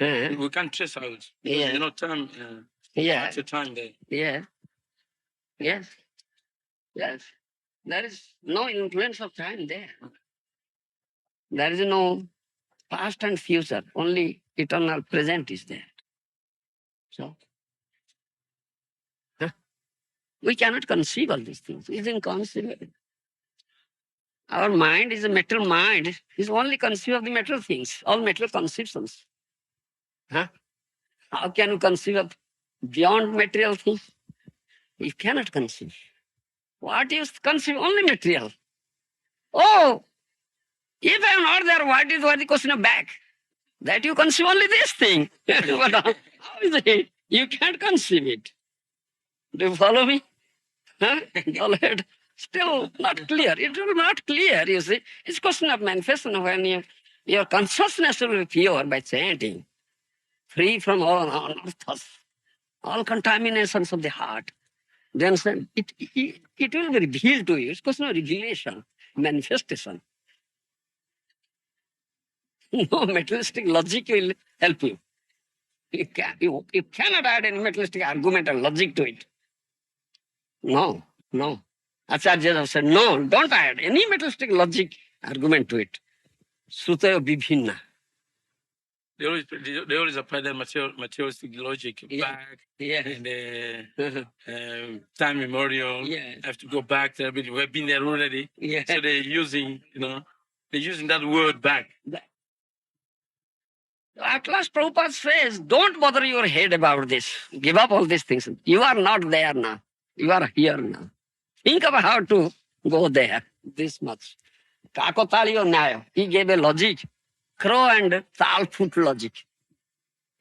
Uh, we can't trace out. Yeah. There's no time. Yeah. Actual time there. Yeah. Yes. Yes. There is no influence of time there. There is no past and future. Only eternal present is there. So, we cannot conceive all these things. It's inconceivable. Our mind is a material mind. Is only conceive of the material things, all material conceptions. Huh? How can you conceive of beyond material things? You cannot conceive. What is conceive? Only material. Oh, if I am not there, why the question of back? That you conceive only this thing. But how is it? You can't conceive it. Do you follow me? Huh? Still not clear. It will not clear, you see. It's question of manifestation when your consciousness will be pure by chanting, free from all contaminations of the heart. Then it will be revealed to you. It's question of revelation, manifestation. No materialistic logic will help you. You cannot add any materialistic argument or logic to it. No. Acharya have said, no, don't add any materialistic logic argument to it. Srutaya vibhinna. They always apply that materialistic logic back and time memorial. Yeah. Have to go back there. We've been there already. Yeah. So they're using that word back. At last, Prabhupada says, don't bother your head about this. Give up all these things. You are not there now. You are here now. Think about how to go there. This much. Kakotaliyo Nyaya. He gave a logic. Crow and Talfoot logic.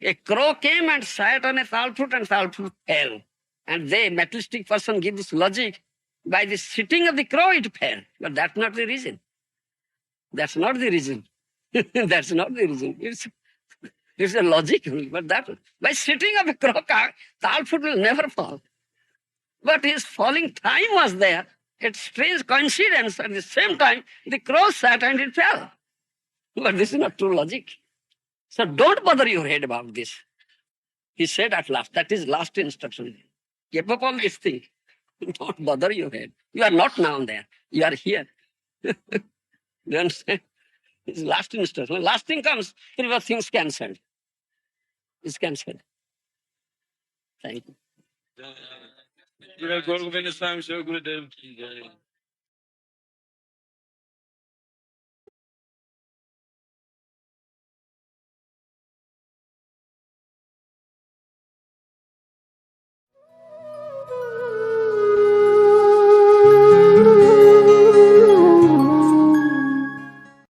A crow came and sat on a Talfoot and Talfoot fell. And the materialistic person give this logic. By the sitting of the crow, it fell. But that's not the reason. That's not the reason. That's not the reason. It's a logic, but that by sitting of a crow, Talfoot will never fall. But his falling time was there. It's strange coincidence. At the same time, the crow sat and it fell. But this is not true logic. So don't bother your head about this. He said at last, that is last instruction. Give up all this thing. Don't bother your head. You are not now there. You are here. Do you understand? It's last instruction. When last thing comes, three things cancelled. It's cancelled. Thank you. Guru Govinda Swami, Guru Dev Ki Jai.